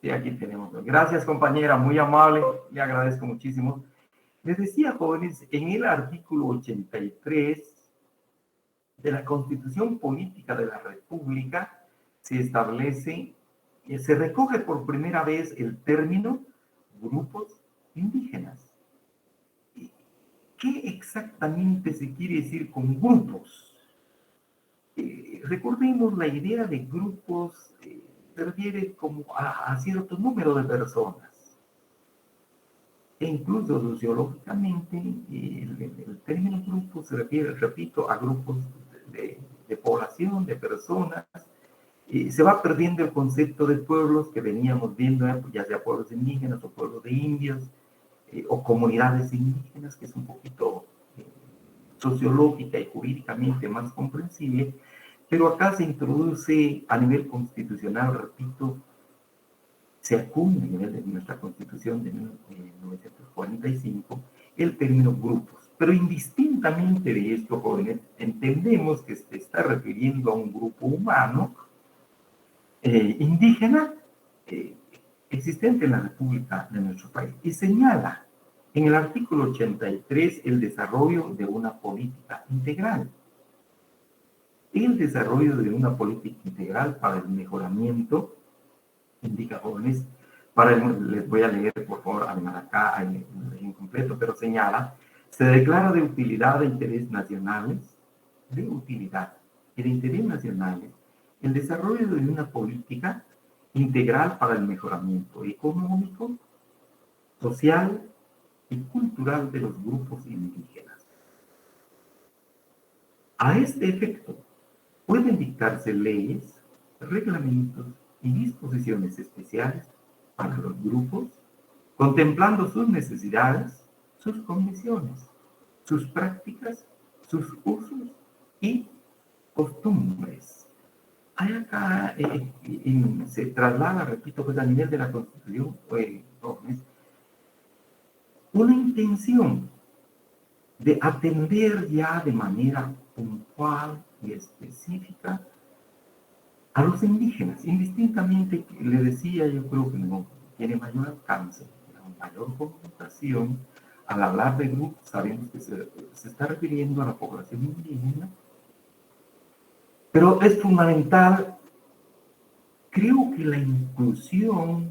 Sí, aquí tenemos. Gracias, compañera, muy amable, le agradezco muchísimo. Les decía, jóvenes, en el artículo 83 de la Constitución Política de la República se establece, se recoge por primera vez el término grupos indígenas. ¿Qué exactamente se quiere decir con grupos? Recordemos, la idea de grupos se refiere como a cierto número de personas. E incluso sociológicamente, el término grupo se refiere, repito, a grupos de población, de personas. Se va perdiendo el concepto de pueblos que veníamos viendo, ya sea pueblos indígenas o pueblos de indios, o comunidades indígenas, que es un poquito sociológica y jurídicamente más comprensible, pero acá se introduce a nivel constitucional, repito, se acuña a nivel de nuestra Constitución de 1945 el término grupos. Pero indistintamente de esto, jóvenes, entendemos que se está refiriendo a un grupo humano indígena existente en la República de nuestro país y señala en el artículo 83 el desarrollo de una política integral. El desarrollo de una política integral para el mejoramiento, indica jóvenes, les voy a leer por favor, además acá en incompleto, pero señala, se declara de utilidad de interés nacionales, de utilidad y de interés nacionales, el desarrollo de una política integral para el mejoramiento económico, social y cultural de los grupos indígenas. A este efecto, pueden dictarse leyes, reglamentos y disposiciones especiales para los grupos, contemplando sus necesidades, sus condiciones, sus prácticas, sus usos y costumbres. Hay acá, se traslada, repito, pues a nivel de la Constitución, una intención de atender ya de manera puntual y específica a los indígenas, indistintamente, le decía, yo creo que no tiene mayor alcance, mayor connotación. Al hablar de grupos, sabemos que se está refiriendo a la población indígena, pero es fundamental, creo que la inclusión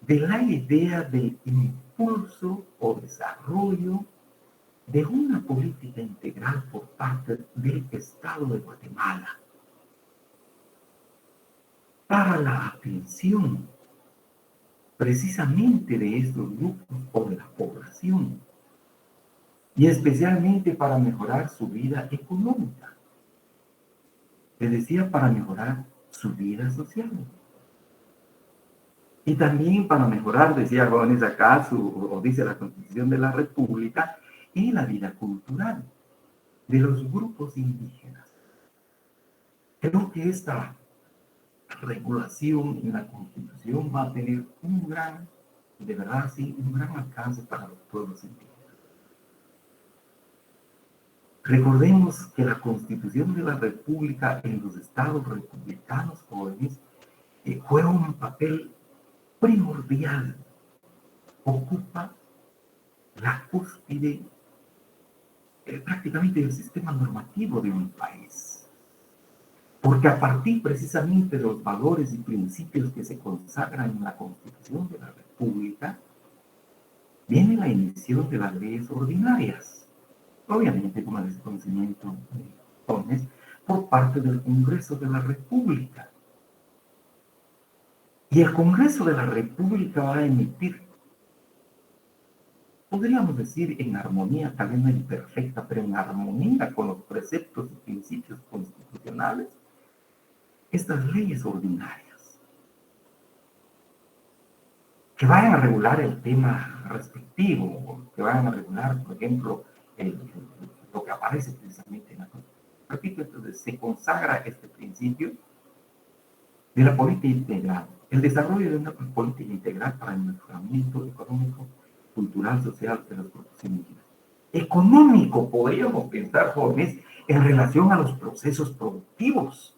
de la idea del impulso o desarrollo de una política integral por parte del Estado de Guatemala para la atención precisamente de estos grupos o de la población, y especialmente para mejorar su vida económica. Les decía, para mejorar su vida social. Y también para mejorar, decía jóvenes acá, o dice la Constitución de la República, y la vida cultural de los grupos indígenas. Creo que esta regulación en la Constitución va a tener un gran, de verdad sí, un gran alcance para los pueblos indígenas. Recordemos que la Constitución de la República en los estados republicanos jóvenes juega un papel primordial, ocupa la cúspide prácticamente del sistema normativo de un país. Porque a partir precisamente de los valores y principios que se consagran en la Constitución de la República, viene la emisión de las leyes ordinarias, obviamente con el desconocimiento de jóvenes, por parte del Congreso de la República. Y el Congreso de la República va a emitir, podríamos decir en armonía, tal vez no imperfecta, pero en armonía con los preceptos y principios constitucionales, estas leyes ordinarias que vayan a regular el tema respectivo, que vayan a regular, por ejemplo, lo que aparece precisamente en la Constitución. Repito, entonces se consagra este principio de la política integral, el desarrollo de una política integral para el mejoramiento económico, cultural, social de los grupos indígenas. Económico, podríamos pensar, jóvenes, en relación a los procesos productivos.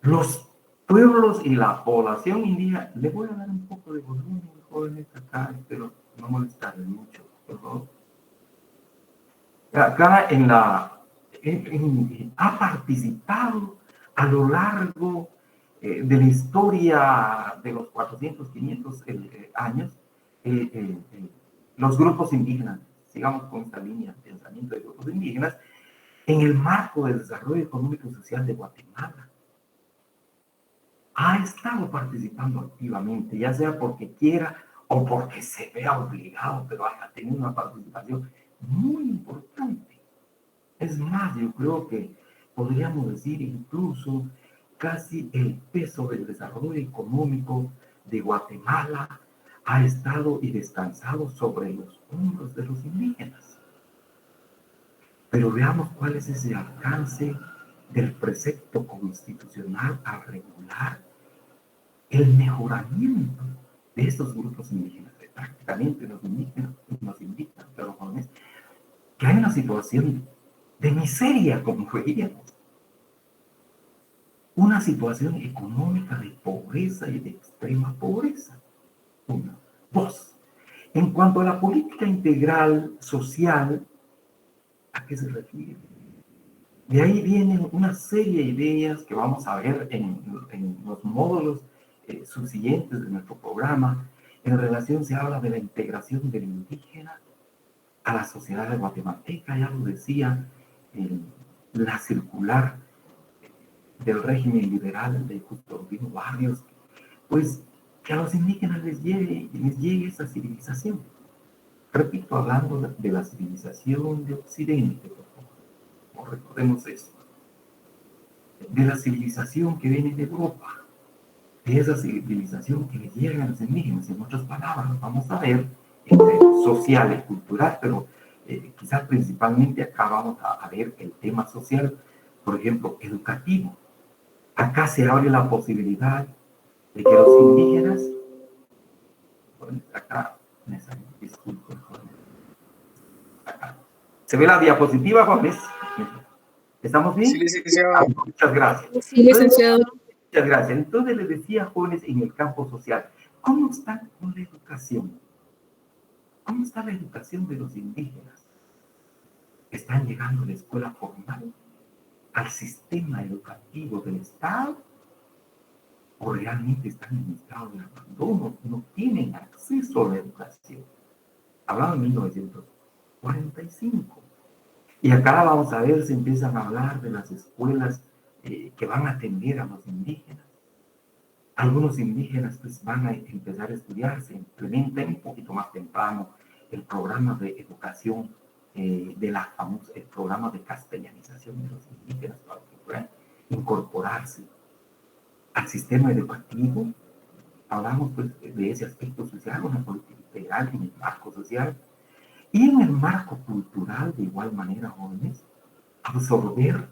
Los pueblos y la población indígena, le voy a dar un poco de volumen, jóvenes, acá, espero no molestarles mucho, por favor. Acá ha participado a lo largo de la historia de los 400, 500 años, los grupos indígenas, sigamos con esta línea de pensamiento de grupos indígenas, en el marco del desarrollo económico y social de Guatemala. Ha estado participando activamente, ya sea porque quiera o porque se vea obligado, pero ha tenido una participación muy importante. Es más, yo creo que podríamos decir incluso casi el peso del desarrollo económico de Guatemala ha estado y descansado sobre los hombros de los indígenas. Pero veamos cuál es ese alcance del precepto constitucional a regular el mejoramiento de estos grupos indígenas. Prácticamente nos indican, pero jóvenes, que hay una situación de miseria, como veíamos. una situación económica de pobreza y de extrema pobreza. Una. Dos, en cuanto a la política integral social, ¿a qué se refiere? De ahí vienen una serie de ideas que vamos a ver en los módulos subsiguientes de nuestro programa. En relación se habla de la integración del indígena a la sociedad de guatemalteca, ya lo decía la circular del régimen liberal de Justo Urbino Barrios, pues que a los indígenas les llegue esa civilización. Repito, hablando de la civilización de Occidente, por favor, recordemos eso, de la civilización que viene de Europa, de esa civilización que le llega a los indígenas. En otras palabras, vamos a ver social y cultural, pero quizás principalmente acá vamos a ver el tema social, por ejemplo, educativo. Acá se abre la posibilidad de que los indígenas, acá, disculpen, acá. ¿Se ve la diapositiva, jóvenes? ¿Estamos bien? Sí, licenciado. Muchas gracias. Sí, licenciado. Muchas gracias. Entonces les decía, jóvenes, en el campo social, ¿cómo está con la educación? ¿Cómo está la educación de los indígenas? ¿Están llegando a la escuela formal, al sistema educativo del Estado? ¿O realmente están en estado de abandono? No tienen acceso a la educación. Hablaba en 1945. Y acá vamos a ver, se empiezan a hablar de las escuelas que van a atender a los indígenas. Algunos indígenas pues van a empezar a estudiar, se implementa un poquito más temprano el programa de educación, el programa de castellanización de los indígenas para que puedan incorporarse al sistema educativo. Hablamos pues de ese aspecto social, una política integral en el marco social y en el marco cultural de igual manera, jóvenes, absorber,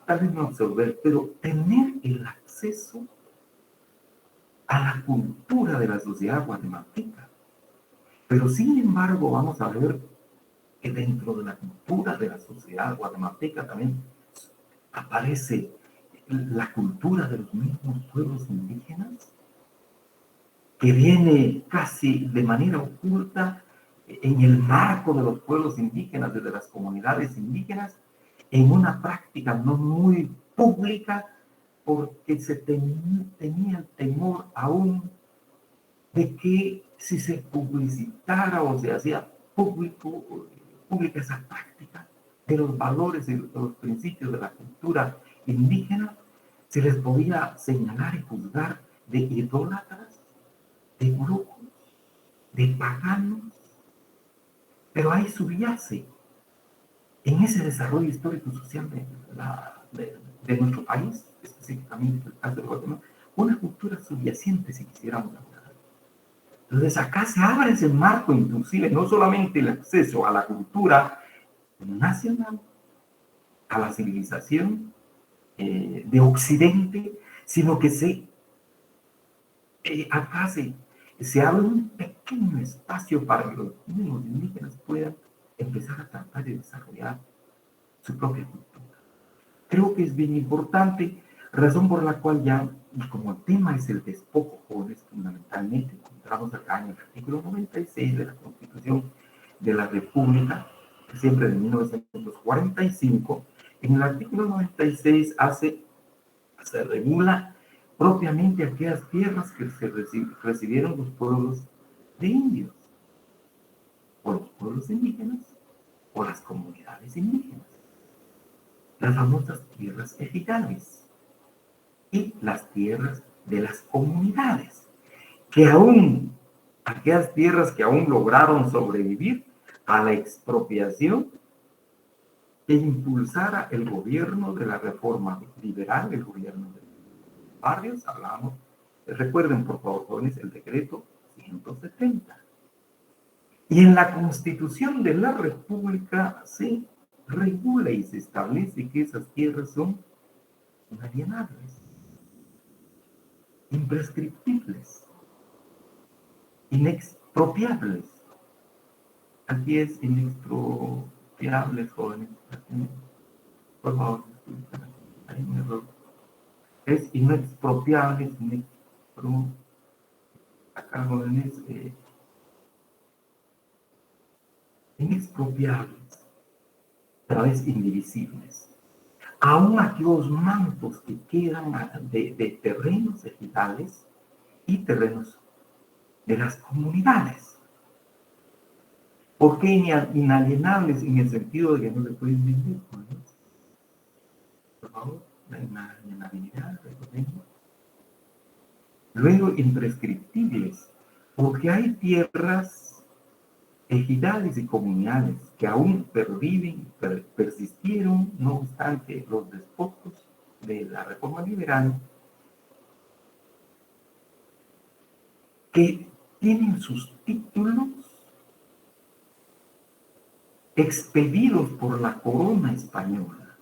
tal vez no absorber, pero tener el acceso a la cultura de la sociedad guatemalteca. Pero sin embargo, vamos a ver que dentro de la cultura de la sociedad guatemalteca también aparece la cultura de los mismos pueblos indígenas, que viene casi de manera oculta en el marco de los pueblos indígenas, desde las comunidades indígenas, en una práctica no muy pública, porque se tenía el temor aún de que si se publicitara o se hacía pública esa práctica de los valores y de los principios de la cultura indígena, se les podía señalar y juzgar de idólatras, de brujos, de paganos. Pero ahí subyace, en ese desarrollo histórico y social de nuestro país, específicamente el caso de Guatemala, una cultura subyacente, si quisiéramos hablar. Entonces acá se abre ese marco, inclusive, no solamente el acceso a la cultura nacional, a la civilización de Occidente, sino que acá se abre un pequeño espacio para que los mismos indígenas puedan empezar a tratar y desarrollar su propia cultura. Creo que es bien importante, razón por la cual ya, y como el tema es el despojo, jóvenes, fundamentalmente, encontramos acá en el artículo 96 de la Constitución de la República, siempre de 1945, en el artículo 96 se regula propiamente aquellas tierras que recibieron los pueblos de indios, o los pueblos indígenas, o las comunidades indígenas. Las famosas tierras ejidales y las tierras de las comunidades, aquellas tierras que aún lograron sobrevivir a la expropiación que impulsara el gobierno de la reforma liberal, el gobierno de Barrios. Hablamos, recuerden por favor, jóvenes, el decreto 170. Y en la Constitución de la República se regula y se establece que esas tierras son inalienables, imprescriptibles, inexpropiables. Aquí es inexpropiables, jóvenes. Por favor, hay un error. es inexpropiable, acá jóvenes, inexpropiables, pero es indivisibles. Aún aquellos mantos que quedan de terrenos ejidales y terrenos de las comunidades. ¿Por qué inalienables? En el sentido de que no se pueden vender, ¿no? Por favor, la inalienabilidad, recordemos. Luego, imprescriptibles, porque hay tierras ejidales y comunales que aún perviven, persistieron, no obstante los despotos de la reforma liberal, que tienen sus títulos expedidos por la corona española,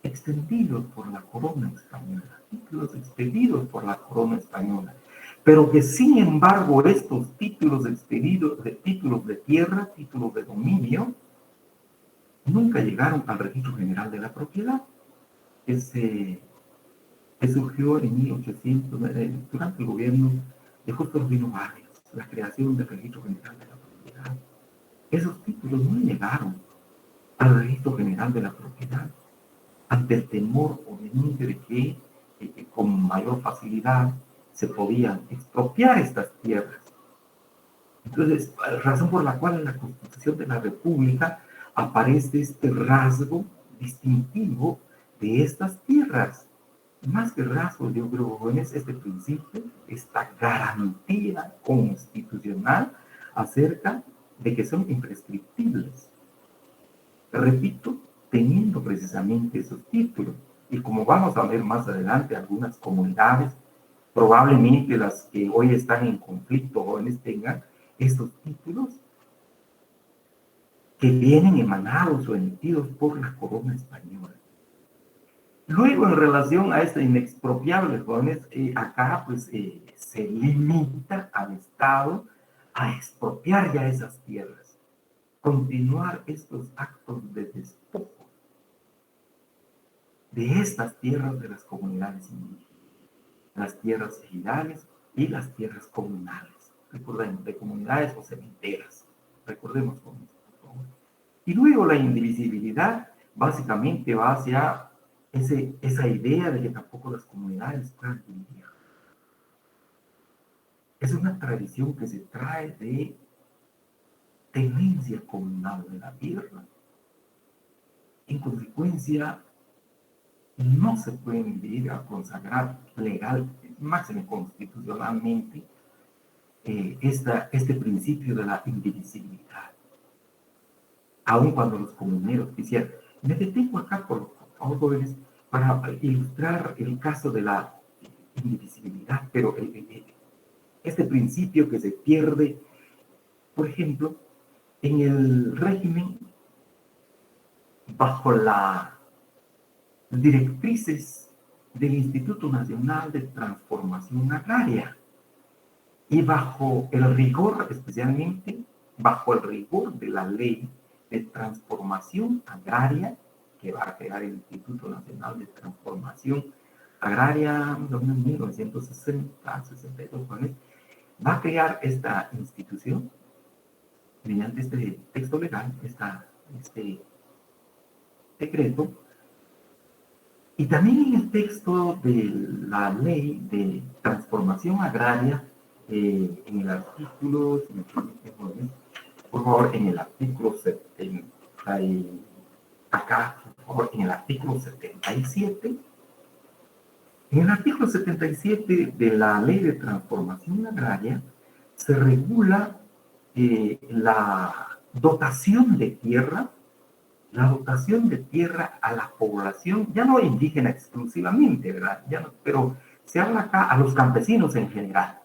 extendidos por la corona española, títulos expedidos por la corona española, pero que sin embargo estos títulos expedidos, de títulos de tierra, títulos de dominio, nunca llegaron al registro general de la propiedad, que surgió en 1800, durante el gobierno de Justo Urbino Barrios, la creación del registro general de la propiedad. Esos títulos no llegaron al registro general de la propiedad ante el temor obviamente de que con mayor facilidad se podían expropiar estas tierras. Entonces, razón por la cual en la Constitución de la República aparece este rasgo distintivo de estas tierras. Más que rasgo, yo creo, jóvenes, este principio, esta garantía constitucional acerca de que son imprescriptibles. Repito, teniendo precisamente esos títulos. Y como vamos a ver más adelante, algunas comunidades, probablemente las que hoy están en conflicto, jóvenes, tengan estos títulos que vienen emanados o emitidos por la corona española. Luego, en relación a este inexpropiable, jóvenes, acá pues se limita al Estado a expropiar ya esas tierras, continuar estos actos de despojo de estas tierras de las comunidades indígenas, las tierras ejidales y las tierras comunales. Recuerden, de comunidades o cementeras. Recordemos con esto, por favor. Y luego la indivisibilidad básicamente va hacia esa idea de que tampoco las comunidades puedan dividir. Es una tradición que se trae de tenencia comunal de la tierra. En consecuencia, no se pueden dividir a consagrar legal, máximo constitucionalmente, este principio de la indivisibilidad. Aun cuando los comuneros quisieran. Me detengo acá, por favor, jóvenes, para ilustrar el caso de la indivisibilidad, pero este principio que se pierde, por ejemplo, en el régimen bajo las directrices del Instituto Nacional de Transformación Agraria y bajo el rigor, especialmente bajo el rigor de la ley de transformación agraria que va a crear el Instituto Nacional de Transformación Agraria en 1960-62, va a crear esta institución mediante este texto legal, este decreto. Y también en el texto de la ley de transformación agraria, en el artículo, si me permiten, por favor, en el artículo 70, acá, por favor, en el artículo 77, en el artículo 77 de la ley de transformación agraria, se regula la dotación de tierra a la población, ya no indígena exclusivamente, ¿verdad? Ya no, pero se habla acá a los campesinos en general.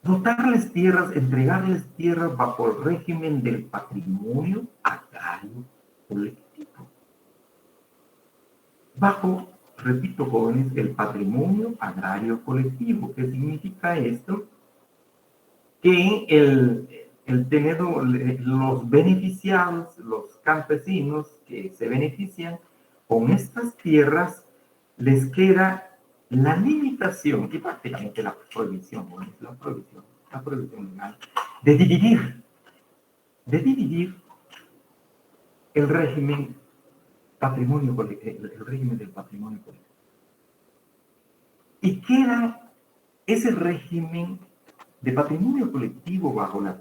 Dotarles tierras, entregarles tierras bajo el régimen del patrimonio agrario colectivo. Bajo, repito, jóvenes, el patrimonio agrario colectivo. ¿Qué significa esto? Que el tenedor, los beneficiados, los campesinos que se benefician, con estas tierras les queda la limitación, y prácticamente la prohibición legal, de dividir el régimen el régimen del patrimonio colectivo. Y queda ese régimen de patrimonio colectivo bajo la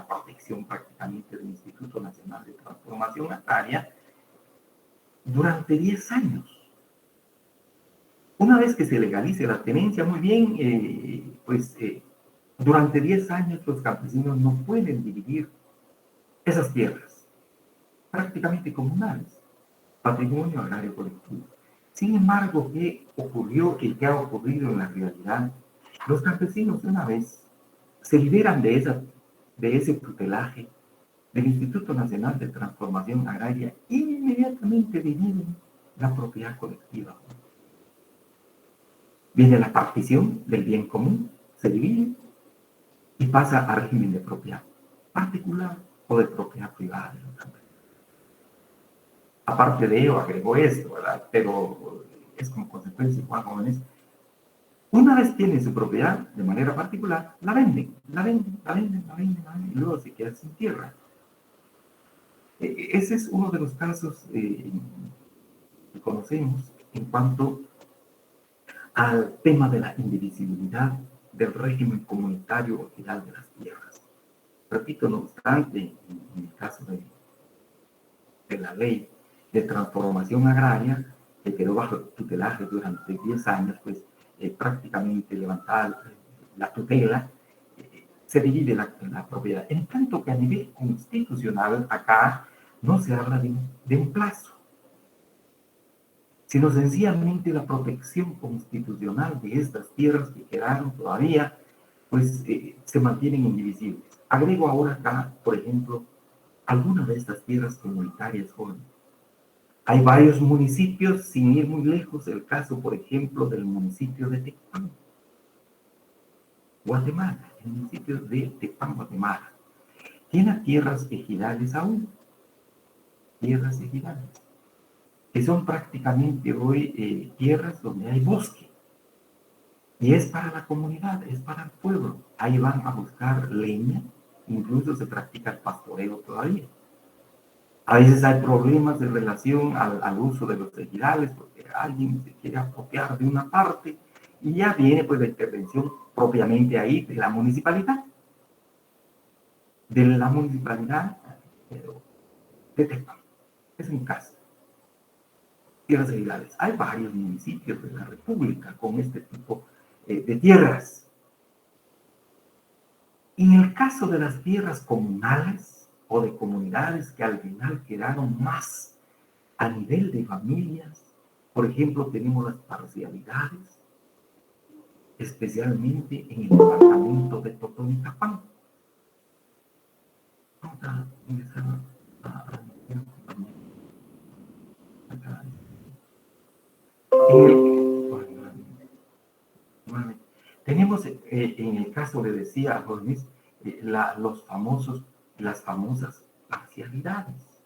protección prácticamente del Instituto Nacional de Transformación Agraria durante 10 años. Una vez que se legalice la tenencia, muy bien, durante 10 años los campesinos no pueden dividir esas tierras, prácticamente comunales, patrimonio agrario colectivo. Sin embargo, ¿qué ocurrió y qué ha ocurrido en la realidad? Los campesinos, una vez se liberan de ese tutelaje del Instituto Nacional de Transformación Agraria, inmediatamente dividen la propiedad colectiva. Viene la partición del bien común, se divide y pasa a régimen de propiedad particular o de propiedad privada. Aparte de ello, agregó esto, ¿verdad? Pero es como consecuencia, igual, jóvenes. Una vez tienen su propiedad de manera particular, la venden, y luego se quedan sin tierra. Ese es uno de los casos que conocemos en cuanto al tema de la indivisibilidad del régimen comunitario o final de las tierras. Repito, no obstante, en el caso de la ley de transformación agraria, que quedó bajo tutelaje durante 10 años, pues prácticamente levantada la tutela, se divide la propiedad. En tanto que a nivel constitucional, acá no se habla de un plazo, sino sencillamente la protección constitucional de estas tierras que quedaron todavía, pues se mantienen indivisibles. Agrego ahora acá, por ejemplo, algunas de estas tierras comunitarias jóvenes. Hay varios municipios, sin ir muy lejos, el caso, por ejemplo, del municipio de Tecpan, Guatemala, el municipio de Tecpan, Guatemala. Tiene tierras ejidales aún, tierras ejidales, que son prácticamente hoy tierras donde hay bosque. Y es para la comunidad, es para el pueblo. Ahí van a buscar leña, incluso se practica el pastoreo todavía. A veces hay problemas en relación al uso de los ejidales, porque alguien se quiere apropiar de una parte y ya viene pues la intervención propiamente ahí de la municipalidad. De Tecpan. Es un caso. Tierras ejidales. Hay varios municipios de la República con este tipo de tierras. En el caso de las tierras comunales o de comunidades que al final quedaron más a nivel de familias, por ejemplo, tenemos las parcialidades, especialmente en el departamento de Totonicapán. Vamos a empezar tenemos en el caso, le decía a Jorge, las famosas parcialidades.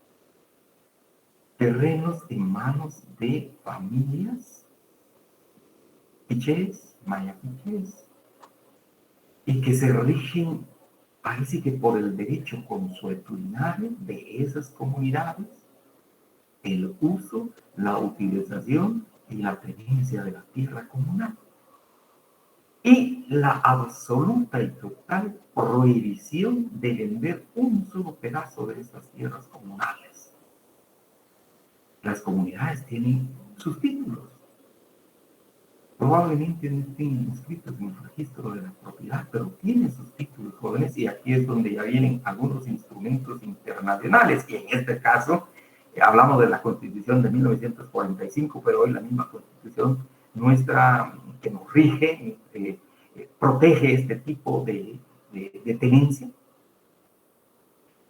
Terrenos en manos de familias quichés, maya quichés, y que se rigen, parece que por el derecho consuetudinario de esas comunidades, el uso, la utilización y la tenencia de la tierra comunal. Y la absoluta y total prohibición de vender un solo pedazo de estas tierras comunales. Las comunidades tienen sus títulos. Probablemente no estén inscritos en el registro de la propiedad, pero tienen sus títulos, jóvenes, y aquí es donde ya vienen algunos instrumentos internacionales, y en este caso hablamos de la Constitución de 1945, pero hoy la misma Constitución nuestra que nos rige, protege este tipo de tenencia.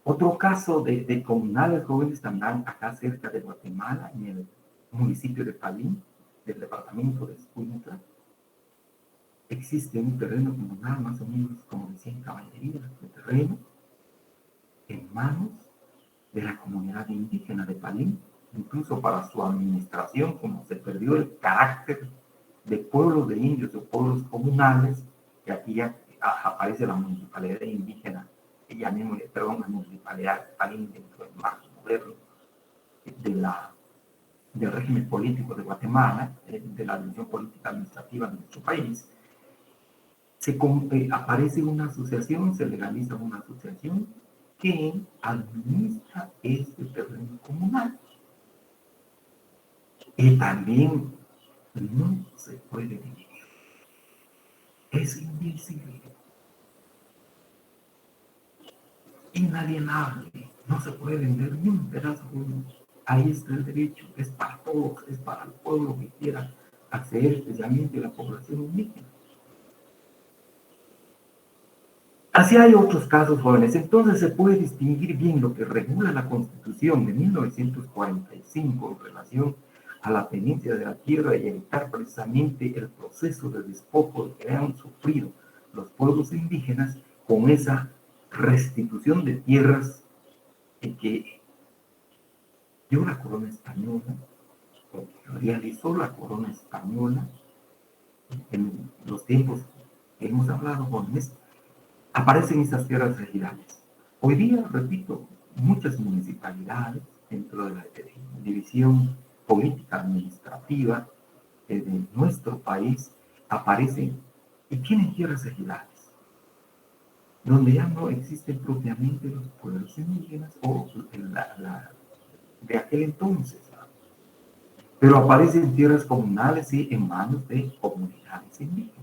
Otro caso de comunales jóvenes también acá cerca de Guatemala, en el municipio de Palín, del departamento de Escuintla, existe un terreno comunal más o menos como de 100 caballerías de terreno en manos de la comunidad indígena de Palín, incluso para su administración, como se perdió el carácter de pueblos de indios o pueblos comunales, que aquí ya aparece la municipalidad indígena, la municipalidad de Palín dentro del marco moderno del régimen político de Guatemala, de la división política administrativa de nuestro país. Aparece una asociación, se legaliza una asociación que administra este terreno comunal. Y también no se puede dividir. Es invisible, inalienable, no se puede vender ni un pedazo de uno. Ahí está el derecho, es para todos, es para el pueblo que quiera acceder, especialmente la población indígena. Así hay otros casos, jóvenes. Entonces se puede distinguir bien lo que regula la Constitución de 1945 en relación a la tenencia de la tierra y evitar precisamente el proceso de despojo que han sufrido los pueblos indígenas con esa restitución de tierras que dio la corona española, o realizó la corona española en los tiempos que hemos hablado, jóvenes. Aparecen esas tierras ejidales. Hoy día, repito, muchas municipalidades dentro de la división política administrativa de nuestro país aparecen y tienen tierras ejidales, donde ya no existen propiamente los pueblos indígenas o de aquel entonces, pero aparecen tierras comunales y en manos de comunidades indígenas.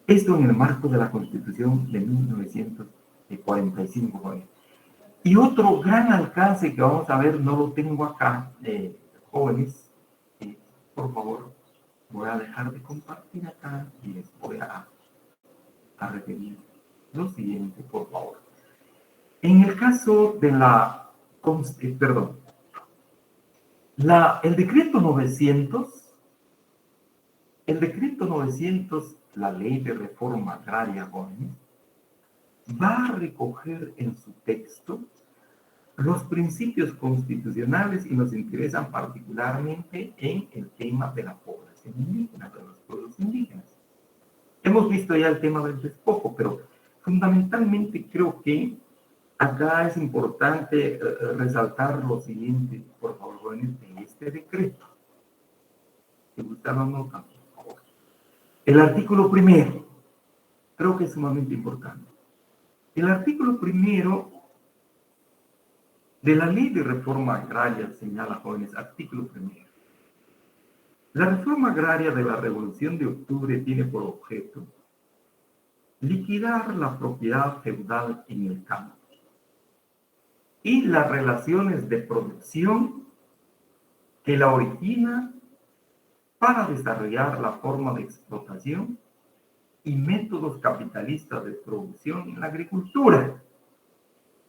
Esto en el marco de la Constitución de 1945. Y otro gran alcance que vamos a ver, no lo tengo acá, jóvenes, por favor, voy a dejar de compartir acá y les voy a referir lo siguiente, por favor. En el caso de el decreto 900, la ley de reforma agraria, jóvenes, va a recoger en su texto los principios constitucionales y nos interesan particularmente en el tema de la población indígena, de los pueblos indígenas. Hemos visto ya el tema del despojo, pero fundamentalmente creo que acá es importante resaltar lo siguiente, por favor, jóvenes, de este decreto. Si gustan o no, por favor. El artículo primero, creo que es sumamente importante. El artículo primero de la Ley de Reforma Agraria señala, jóvenes, artículo primero. La reforma agraria de la Revolución de Octubre tiene por objeto liquidar la propiedad feudal en el campo y las relaciones de producción que la origina para desarrollar la forma de explotación y métodos capitalistas de producción en la agricultura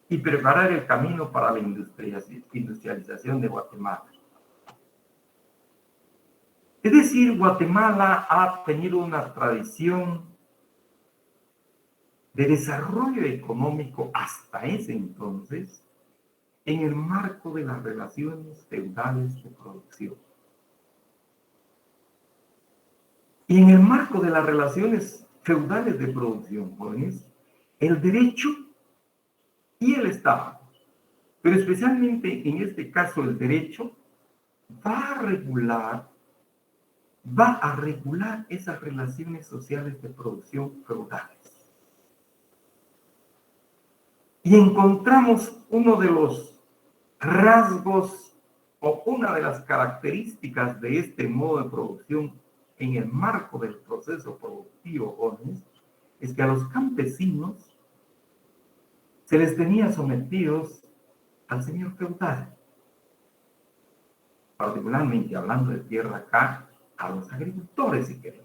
y preparar el camino para la industrialización de Guatemala. Es decir, Guatemala ha tenido una tradición de desarrollo económico hasta ese entonces en el marco de las relaciones feudales de producción. Y en el marco de las relaciones feudales de producción, jóvenes, el derecho y el Estado, pero especialmente en este caso el derecho, va a regular esas relaciones sociales de producción feudales. Y encontramos uno de los rasgos o una de las características de este modo de producción en el marco del proceso productivo, jóvenes, es que a los campesinos se les tenía sometidos al señor feudal, particularmente hablando de tierra acá, a los agricultores, si queremos.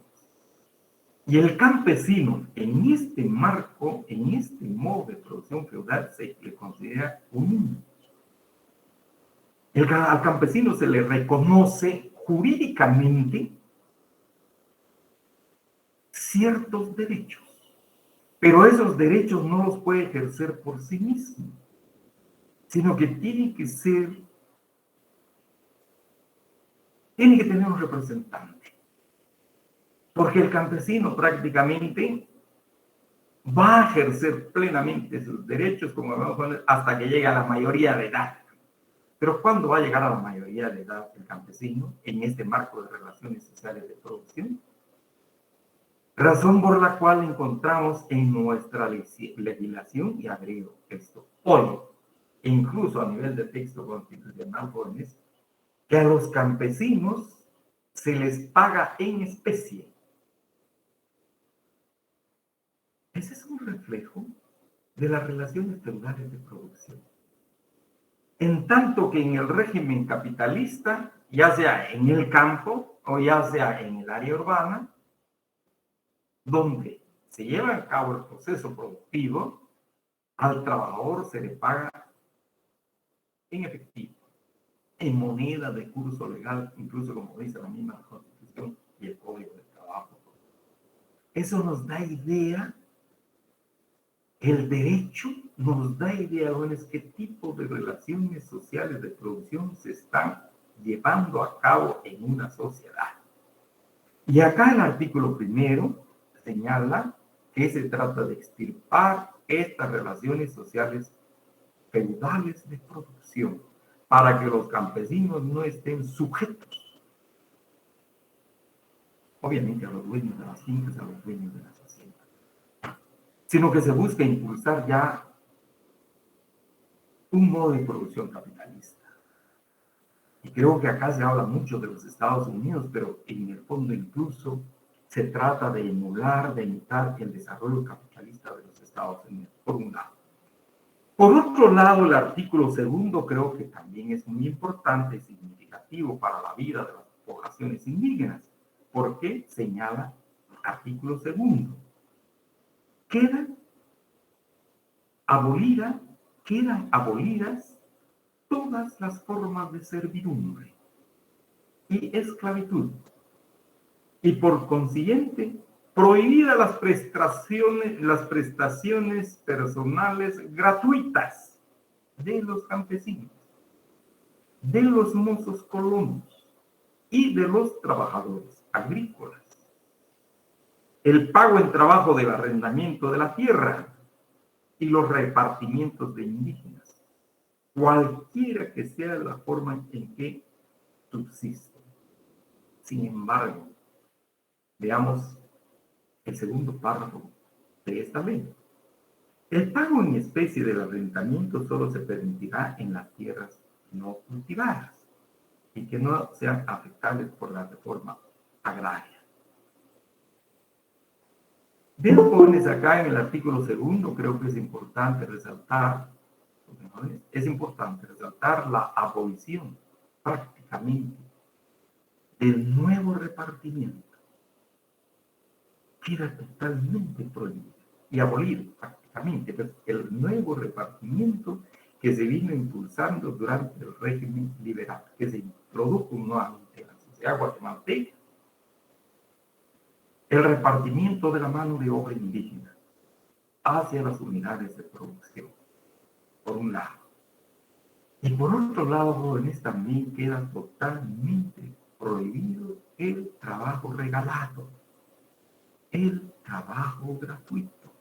Y el campesino, en este marco, en este modo de producción feudal, se le considera un niño. Al campesino se le reconoce jurídicamente ciertos derechos, pero esos derechos no los puede ejercer por sí mismo. sino que tiene que tener un representante. Porque el campesino prácticamente va a ejercer plenamente sus derechos, como vemos, hasta que llegue a la mayoría de edad. Pero ¿cuándo va a llegar a la mayoría de edad el campesino en este marco de relaciones sociales de producción? Razón por la cual encontramos en nuestra legislación, y agrego esto, hoy, e incluso a nivel de texto constitucional, jóvenes, que a los campesinos se les paga en especie. Ese es un reflejo de las relaciones feudales de producción. En tanto que en el régimen capitalista, ya sea en el campo o ya sea en el área urbana, donde se lleva a cabo el proceso productivo, al trabajador se le paga en efectivo, en moneda de curso legal, incluso como dice la misma Constitución y el Código de Trabajo. Eso nos da idea, el derecho nos da idea, jóvenes, qué tipo de relaciones sociales de producción se están llevando a cabo en una sociedad. Y acá el artículo primero señala que se trata de extirpar estas relaciones sociales feudales de producción para que los campesinos no estén sujetos, obviamente, a los dueños de las fincas, a los dueños de las haciendas, sino que se busca impulsar ya un modo de producción capitalista. Y creo que acá se habla mucho de los Estados Unidos, pero en el fondo incluso se trata de emular, de imitar el desarrollo capitalista de los Estados Unidos, por un lado. Por otro lado, el artículo segundo creo que también es muy importante y significativo para la vida de las poblaciones indígenas, porque señala el artículo segundo. Quedan abolidas todas las formas de servidumbre y esclavitud, y por consiguiente prohibidas las prestaciones personales gratuitas de los campesinos, de los mozos colonos y de los trabajadores agrícolas. El pago en trabajo del arrendamiento de la tierra y los repartimientos de indígenas, cualquiera que sea la forma en que subsisten. Sin embargo, veamos el segundo párrafo de esta ley. El pago en especie del arrendamiento solo se permitirá en las tierras no cultivadas y que no sean afectables por la reforma agraria. Bien, jóvenes, acá en el artículo segundo creo que es importante resaltar la abolición prácticamente del nuevo repartimiento. Queda totalmente prohibido y abolido prácticamente, pero el nuevo repartimiento que se vino impulsando durante el régimen liberal, que se introdujo nuevamente en la sociedad guatemalteca, el repartimiento de la mano de obra indígena hacia las unidades de producción, por un lado. Y por otro lado, jóvenes, también queda totalmente prohibido el trabajo regalado, el trabajo gratuito.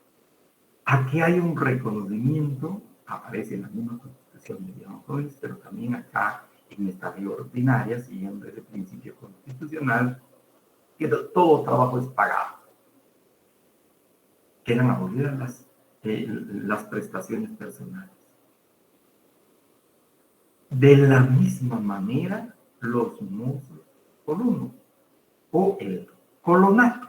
Aquí hay un reconocimiento, aparece en la misma Constitución de jóvenes, pero también acá en esta ley ordinaria, siguiendo ese principio constitucional, que todo trabajo es pagado. Quedan abolidas las prestaciones personales. De la misma manera, los mozos colonos o el colonato.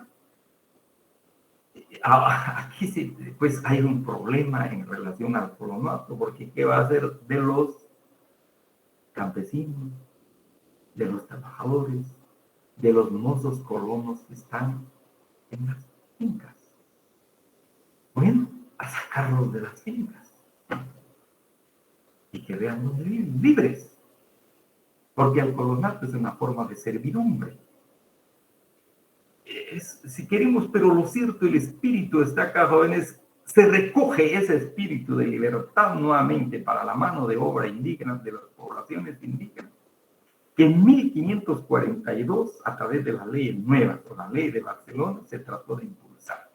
Aquí sí, pues hay un problema en relación al colonato, porque ¿qué va a hacer de los campesinos, de los trabajadores, de los mozos colonos que están en las fincas? Bueno, a sacarlos de las fincas y que vean dónde viven, libres, porque el colonato es una forma de servidumbre. Si queremos, pero lo cierto, el espíritu está acá, jóvenes, se recoge ese espíritu de libertad nuevamente para la mano de obra indígena de las poblaciones indígenas, que en 1542, a través de las leyes nuevas o la ley de Barcelona, se trató de impulsar.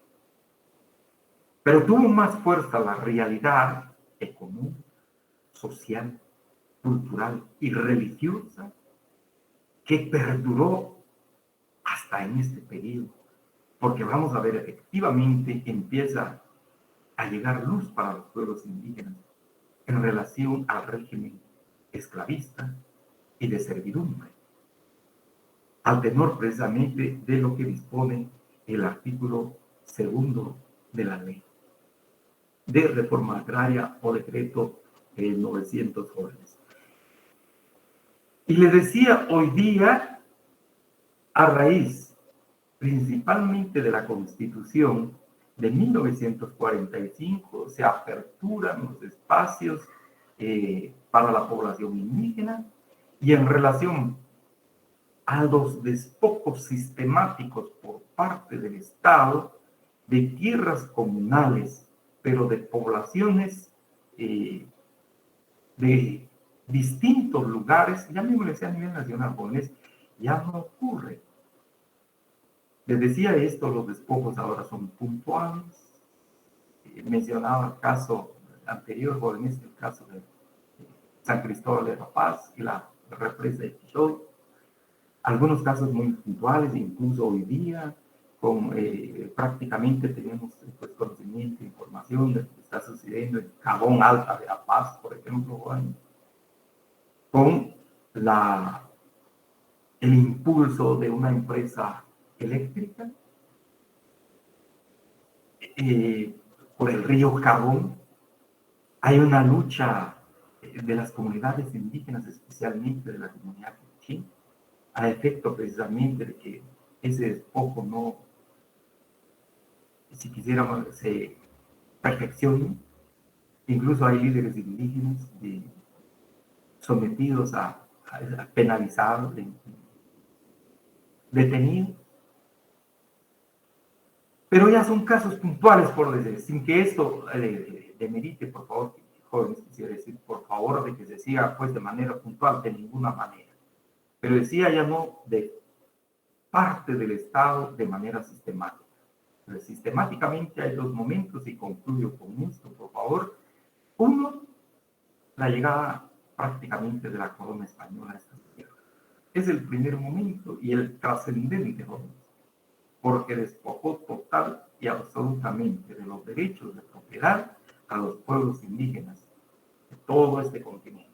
Pero tuvo más fuerza la realidad económica, social, cultural y religiosa que perduró hasta en este periodo. Porque vamos a ver, efectivamente empieza a llegar luz para los pueblos indígenas en relación al régimen esclavista y de servidumbre, al tenor precisamente de lo que dispone el artículo 2 de la ley de reforma agraria o decreto 900 jóvenes. Y les decía, hoy día, a raíz principalmente de la Constitución de 1945, se aperturan los espacios para la población indígena, y en relación a los despojos sistemáticos por parte del Estado de tierras comunales, pero de poblaciones de distintos lugares, ya mismo les decía a nivel nacional, jóvenes, ya no ocurre. Les decía esto, los despojos ahora son puntuales. Mencionaba el caso anterior, jóvenes, el caso de San Cristóbal de La Paz y la represa de Quixoy. Algunos casos muy puntuales, incluso hoy día, prácticamente tenemos pues, conocimiento, información de lo que está sucediendo en Cabón Alta de La Paz, por ejemplo, Juan, con el impulso de una empresa eléctrica por el río Cabón. Hay una lucha de las comunidades indígenas, especialmente de la comunidad quechí, a efecto precisamente de que ese despojo no, si quisiéramos, se perfeccione. Incluso hay líderes indígenas sometidos a penalizados, detenidos. Pero ya son casos puntuales, por decir, sin que esto demerite, por favor, jóvenes, quisiera decir, por favor, de que se siga pues de manera puntual, de ninguna manera. Pero decía ya no de parte del Estado de manera sistemática. Pero sistemáticamente hay dos momentos, y concluyo con esto, por favor. Uno, la llegada prácticamente de la corona española a esta tierra. Es el primer momento y el trascendente, jóvenes, porque despojó total y absolutamente de los derechos de propiedad a los pueblos indígenas de todo este continente.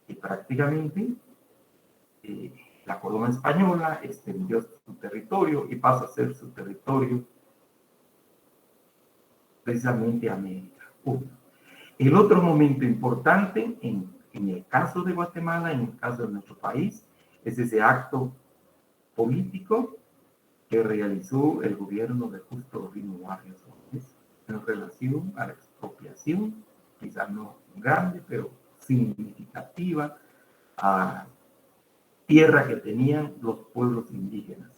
Y prácticamente la corona española extendió su territorio y pasa a ser su territorio precisamente a América. El otro momento importante en el caso de Guatemala, en el caso de nuestro país, es ese acto político que realizó el gobierno de Justo Rufino Barrios en relación a la expropiación, quizás no grande, pero significativa, a tierra que tenían los pueblos indígenas,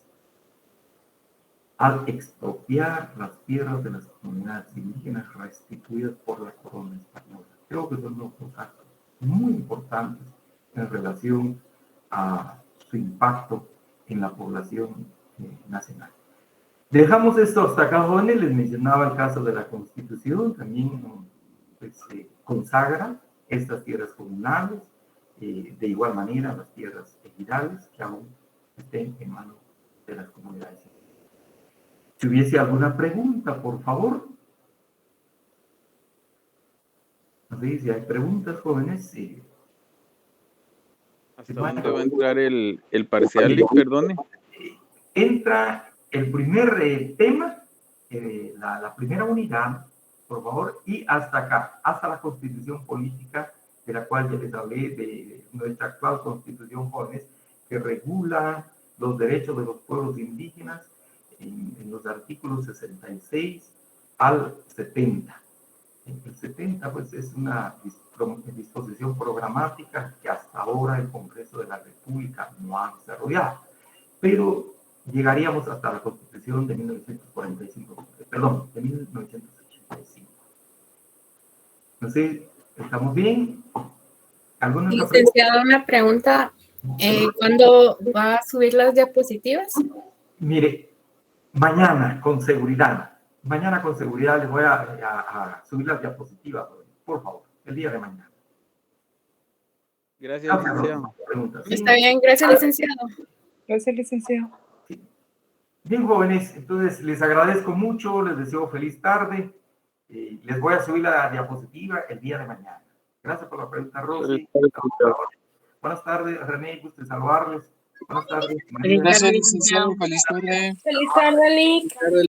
al expropiar las tierras de las comunidades indígenas restituidas por la corona española. Creo que son dos actos muy importantes en relación a su impacto en la población nacional. Dejamos esto hasta acá, jóvenes. Les mencionaba el caso de la Constitución, también pues, consagra estas tierras comunales, de igual manera las tierras ejidales que aún estén en manos de las comunidades. Si hubiese alguna pregunta, por favor. No sé si hay preguntas, jóvenes. ¿Hasta dónde va a entrar el parcial, perdone? Entra el primer tema, la primera unidad, por favor, y hasta acá, hasta la Constitución política, de la cual ya les hablé, de nuestra actual Constitución, jóvenes, que regula los derechos de los pueblos indígenas en los artículos 66 al 70. El 70, pues, es una disposición programática que hasta ahora el Congreso de la República no ha desarrollado. Pero llegaríamos hasta la Constitución de 1945, perdón, de 1980. No sé, ¿estamos bien? ¿Alguna otra pregunta? Licenciado, una pregunta. ¿Cuándo va a subir las diapositivas? Mire, mañana con seguridad les voy a subir las diapositivas, por favor, el día de mañana. Gracias, licenciado. Preguntas. ¿Sí? Está bien, gracias, licenciado. Gracias, licenciado. Bien, jóvenes, entonces les agradezco mucho, les deseo feliz tarde. Les voy a subir la diapositiva el día de mañana. Gracias por la pregunta, Rosy. Buenas tardes, René, gusto de saludarles. Buenas tardes, María. Gracias, licenciado. Feliz tarde. Feliz tarde, Lick.